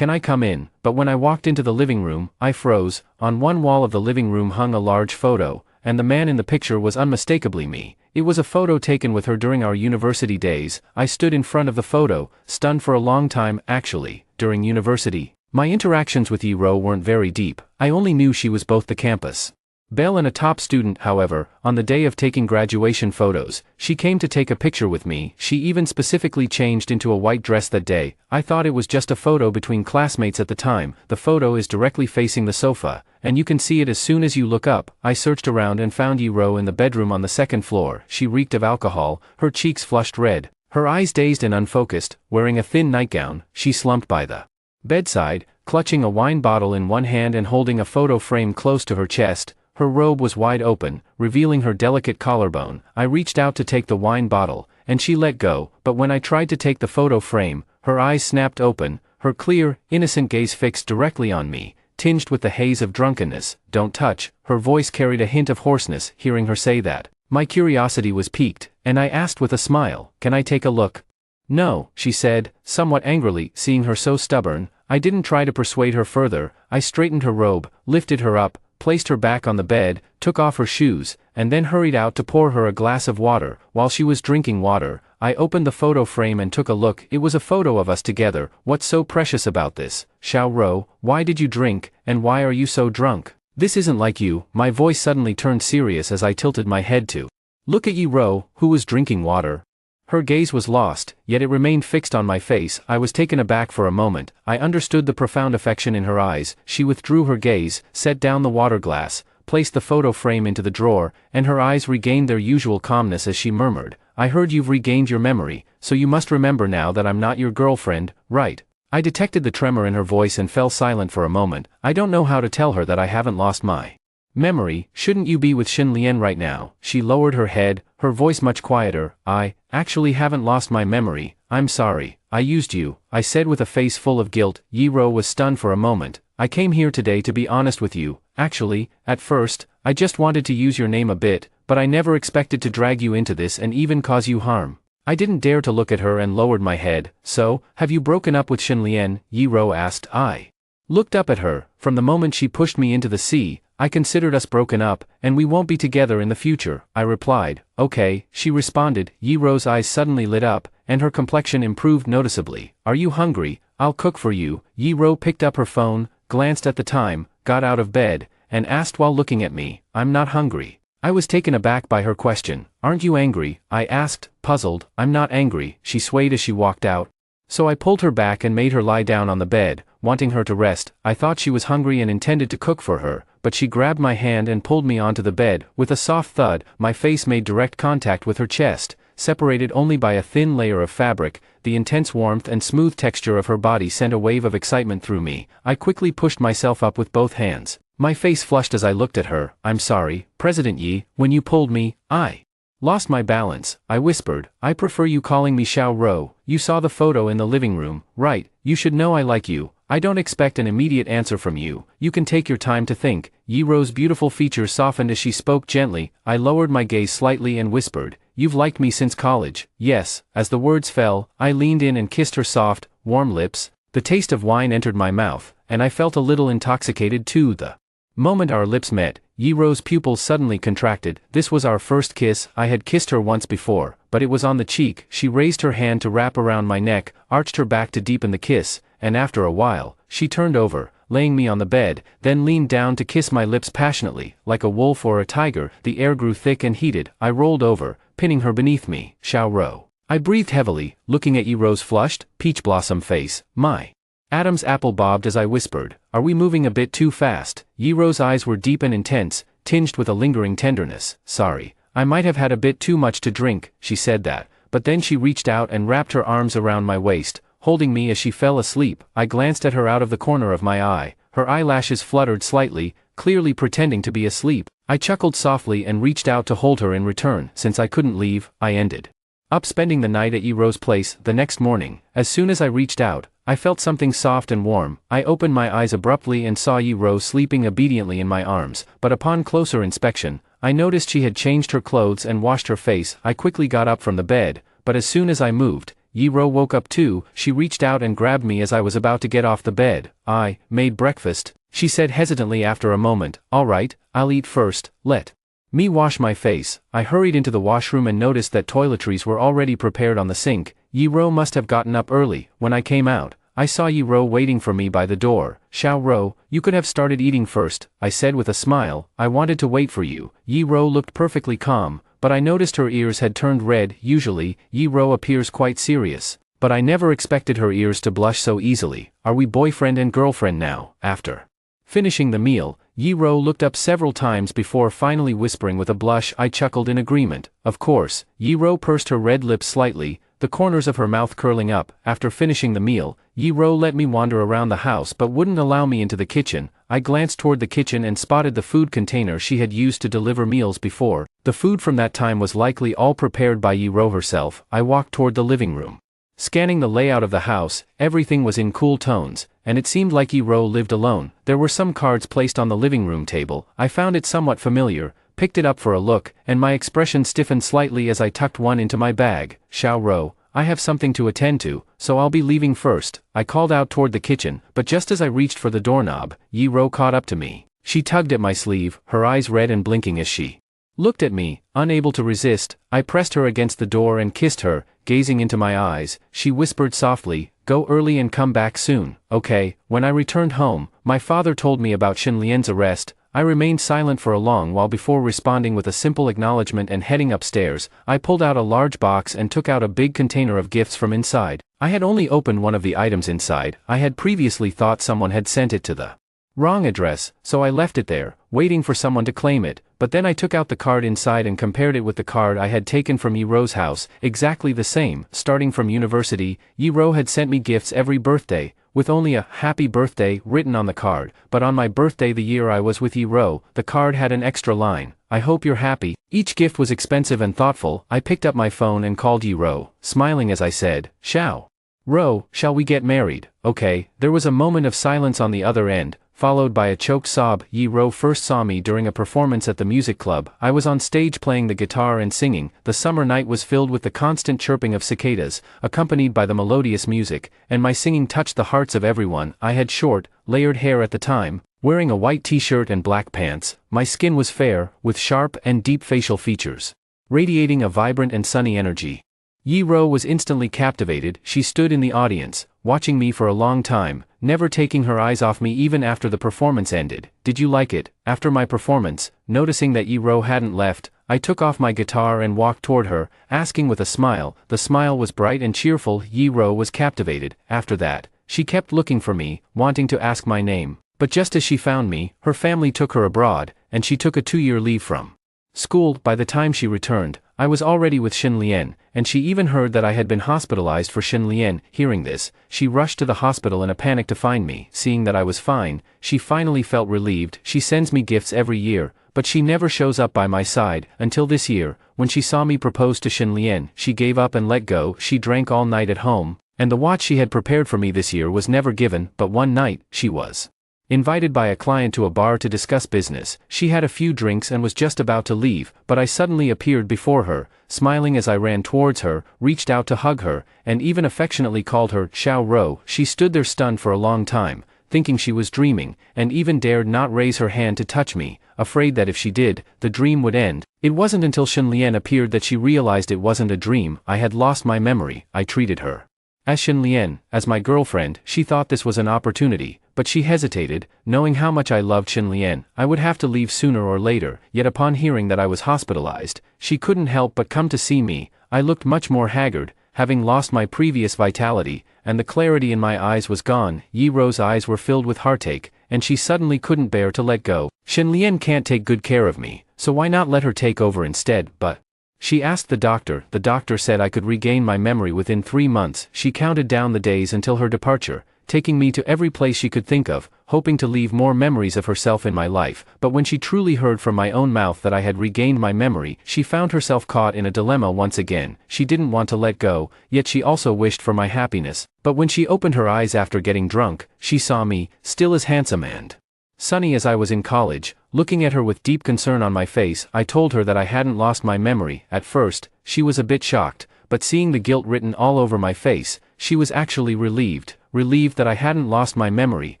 can I come in? But when I walked into the living room, I froze. On one wall of the living room hung a large photo, and the man in the picture was unmistakably me. It was a photo taken with her during our university days. I stood in front of the photo, stunned for a long time. Actually, during university, my interactions with Yi-ro weren't very deep. I only knew she was both the campus belle and a top student. However, on the day of taking graduation photos, she came to take a picture with me. She even specifically changed into a white dress that day. I thought it was just a photo between classmates at the time. The photo is directly facing the sofa, and you can see it as soon as you look up. I searched around and found Yi-ro in the bedroom on the second floor. She reeked of alcohol, her cheeks flushed red, her eyes dazed and unfocused. Wearing a thin nightgown, she slumped by the bedside, clutching a wine bottle in one hand and holding a photo frame close to her chest. Her robe was wide open, revealing her delicate collarbone. I reached out to take the wine bottle, and she let go, but when I tried to take the photo frame, her eyes snapped open, her clear, innocent gaze fixed directly on me, tinged with the haze of drunkenness. Don't touch. Her voice carried a hint of hoarseness. Hearing her say that, my curiosity was piqued, and I asked with a smile, can I take a look? No, she said, somewhat angrily. Seeing her so stubborn, I didn't try to persuade her further. I straightened her robe, lifted her up, placed her back on the bed, took off her shoes, and then hurried out to pour her a glass of water. While she was drinking water, I opened the photo frame and took a look. It was a photo of us together. What's so precious about this? Xiao-ro, why did you drink, and why are you so drunk? This isn't like you. My voice suddenly turned serious as I tilted my head to look at Yi-ro, who was drinking water. Her gaze was lost, yet it remained fixed on my face. I was taken aback for a moment. I understood the profound affection in her eyes. She withdrew her gaze, set down the water glass, placed the photo frame into the drawer, and her eyes regained their usual calmness as she murmured, I heard you've regained your memory, so you must remember now that I'm not your girlfriend, right? I detected the tremor in her voice and fell silent for a moment. I don't know how to tell her that I haven't lost my memory. Shouldn't you be with Xinlian right now? She lowered her head, her voice much quieter. I actually haven't lost my memory. I'm sorry. I used you, I said with a face full of guilt. Yi-ro was stunned for a moment. I came here today to be honest with you. Actually, at first, I just wanted to use your name a bit, but I never expected to drag you into this and even cause you harm. I didn't dare to look at her and lowered my head. So, have you broken up with Xinlian? Yi-ro asked. I looked up at her. From the moment she pushed me into the sea, I considered us broken up, and we won't be together in the future, I replied. Okay, she responded. Yi-ro's eyes suddenly lit up, and her complexion improved noticeably. Are you hungry? I'll cook for you. Yi-ro picked up her phone, glanced at the time, got out of bed, and asked while looking at me, I'm not hungry. I was taken aback by her question. Aren't you angry? I asked, puzzled. I'm not angry, she swayed as she walked out. So I pulled her back and made her lie down on the bed, wanting her to rest. I thought she was hungry and intended to cook for her, but she grabbed my hand and pulled me onto the bed. With a soft thud, my face made direct contact with her chest, separated only by a thin layer of fabric. The intense warmth and smooth texture of her body sent a wave of excitement through me. I quickly pushed myself up with both hands. My face flushed as I looked at her. I'm sorry, President Yi, when you pulled me, I lost my balance. I whispered, I prefer you calling me Xiao-ro. You saw the photo in the living room, right? You should know I like you. I don't expect an immediate answer from you. You can take your time to think. Yi-ro's beautiful features softened as she spoke gently. I lowered my gaze slightly and whispered, you've liked me since college. Yes. As the words fell, I leaned in and kissed her soft, warm lips. The taste of wine entered my mouth, and I felt a little intoxicated too. The moment our lips met, Yi-ro's pupils suddenly contracted. This was our first kiss. I had kissed her once before, but it was on the cheek. She raised her hand to wrap around my neck, arched her back to deepen the kiss, and after a while, she turned over, laying me on the bed, then leaned down to kiss my lips passionately. Like a wolf or a tiger, the air grew thick and heated. I rolled over, pinning her beneath me. Xiao-ro. I breathed heavily, looking at Yi-ro's flushed, peach blossom face. My Adam's apple bobbed as I whispered, are we moving a bit too fast? Yi-ro's eyes were deep and intense, tinged with a lingering tenderness. Sorry, I might have had a bit too much to drink, she said that, but then she reached out and wrapped her arms around my waist, holding me as she fell asleep. I glanced at her out of the corner of my eye. Her eyelashes fluttered slightly, clearly pretending to be asleep. I chuckled softly and reached out to hold her in return. Since I couldn't leave, I ended up spending the night at Yiro's place. The next morning, as soon as I reached out, I felt something soft and warm. I opened my eyes abruptly and saw Yiro sleeping obediently in my arms, but upon closer inspection, I noticed she had changed her clothes and washed her face. I quickly got up from the bed, but as soon as I moved, Yiro woke up too. She reached out and grabbed me as I was about to get off the bed. "I made breakfast," she said hesitantly after a moment. "All right, I'll eat first, let me wash my face." I hurried into the washroom and noticed that toiletries were already prepared on the sink. Yiro must have gotten up early. When I came out, I saw Yiro waiting for me by the door. "Xiao-ro, you could have started eating first," I said with a smile. "I wanted to wait for you." Yiro looked perfectly calm, but I noticed her ears had turned red. Usually, Yiro appears quite serious, but I never expected her ears to blush so easily. "Are we boyfriend and girlfriend now?" After finishing the meal, Yiro looked up several times before finally whispering with a blush. I chuckled in agreement. "Of course." Yiro pursed her red lips slightly, the corners of her mouth curling up. After finishing the meal, Yiro let me wander around the house but wouldn't allow me into the kitchen. I glanced toward the kitchen and spotted the food container she had used to deliver meals before. The food from that time was likely all prepared by Yiro herself. I walked toward the living room. Scanning the layout of the house, everything was in cool tones, and it seemed like Yiro lived alone. There were some cards placed on the living room table. I found it somewhat familiar, picked it up for a look, and my expression stiffened slightly as I tucked one into my bag. "Xiao-ro, I have something to attend to, so I'll be leaving first," I called out toward the kitchen, but just as I reached for the doorknob, Yiro caught up to me. She tugged at my sleeve, her eyes red and blinking as she looked at me. Unable to resist, I pressed her against the door and kissed her. Gazing into my eyes, she whispered softly, "Go early and come back soon." "Okay." When I returned home, my father told me about Xinlian's arrest. I remained silent for a long while before responding with a simple acknowledgement and heading upstairs. I pulled out a large box and took out a big container of gifts from inside. I had only opened one of the items inside. I had previously thought someone had sent it to the wrong address, so I left it there, waiting for someone to claim it. But then I took out the card inside and compared it with the card I had taken from Yiro's house, exactly the same. Starting from university, Yiro had sent me gifts every birthday, with only a "happy birthday" written on the card, but on my birthday the year I was with Yiro, the card had an extra line, "I hope you're happy." Each gift was expensive and thoughtful. I picked up my phone and called Yiro, smiling as I said, "Xiao-ro, shall we get married?" "Okay." There was a moment of silence on the other end, followed by a choked sob. Yiro first saw me during a performance at the music club. I was on stage playing the guitar and singing. The summer night was filled with the constant chirping of cicadas, accompanied by the melodious music, and my singing touched the hearts of everyone. I had short, layered hair at the time, wearing a white t-shirt and black pants. My skin was fair, with sharp and deep facial features, radiating a vibrant and sunny energy. Yiro was instantly captivated. She stood in the audience, watching me for a long time, never taking her eyes off me even after the performance ended. "Did you like it?" After my performance, noticing that Yiro hadn't left, I took off my guitar and walked toward her, asking with a smile. The smile was bright and cheerful. Yiro was captivated. After that, she kept looking for me, wanting to ask my name. But just as she found me, her family took her abroad, and she took a 2-year leave from school. By the time she returned, I was already with Xinlian, and she even heard that I had been hospitalized for Xinlian. Hearing this, she rushed to the hospital in a panic to find me. Seeing that I was fine, she finally felt relieved. She sends me gifts every year, but she never shows up by my side, until this year, when she saw me propose to Xinlian. She gave up and let go. She drank all night at home, and the watch she had prepared for me this year was never given. But one night, she was invited by a client to a bar to discuss business. She had a few drinks and was just about to leave, but I suddenly appeared before her, smiling as I ran towards her, reached out to hug her, and even affectionately called her Xiao-ro. She stood there stunned for a long time, thinking she was dreaming, and even dared not raise her hand to touch me, afraid that if she did, the dream would end. It wasn't until Xinlian appeared that she realized it wasn't a dream. I had lost my memory. I treated her as Xinlian, as my girlfriend. She thought this was an opportunity, but she hesitated, knowing how much I loved Xinlian. I would have to leave sooner or later, yet upon hearing that I was hospitalized, she couldn't help but come to see me. I looked much more haggard, having lost my previous vitality, and the clarity in my eyes was gone. Yiro's eyes were filled with heartache, and she suddenly couldn't bear to let go. "Xinlian can't take good care of me, so why not let her take over instead?" But she asked the doctor. The doctor said I could regain my memory within 3 months. She counted down the days until her departure, taking me to every place she could think of, hoping to leave more memories of herself in my life, but when she truly heard from my own mouth that I had regained my memory, she found herself caught in a dilemma once again. She didn't want to let go, yet she also wished for my happiness. But when she opened her eyes after getting drunk, she saw me, still as handsome and sunny as I was in college. Looking at her with deep concern on my face, I told her that I hadn't lost my memory. At first, she was a bit shocked, but seeing the guilt written all over my face, she was actually relieved. Relieved that I hadn't lost my memory,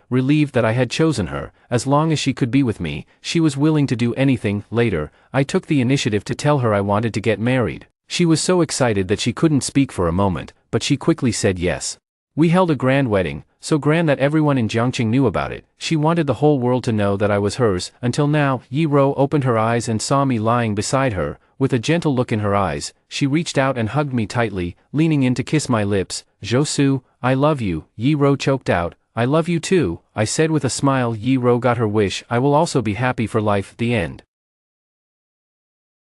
relieved that I had chosen her. As long as she could be with me, she was willing to do anything. Later, I took the initiative to tell her I wanted to get married. She was so excited that she couldn't speak for a moment, but she quickly said yes. We held a grand wedding, so grand that everyone in Jiangqing knew about it. She wanted the whole world to know that I was hers. Until now, Yi Ro opened her eyes and saw me lying beside her. With a gentle look in her eyes, she reached out and hugged me tightly, leaning in to kiss my lips. "Zhou, I love you," Yi Ro choked out. "I love you too," I said with a smile. Yi Ro got her wish. I will also be happy for life. The end.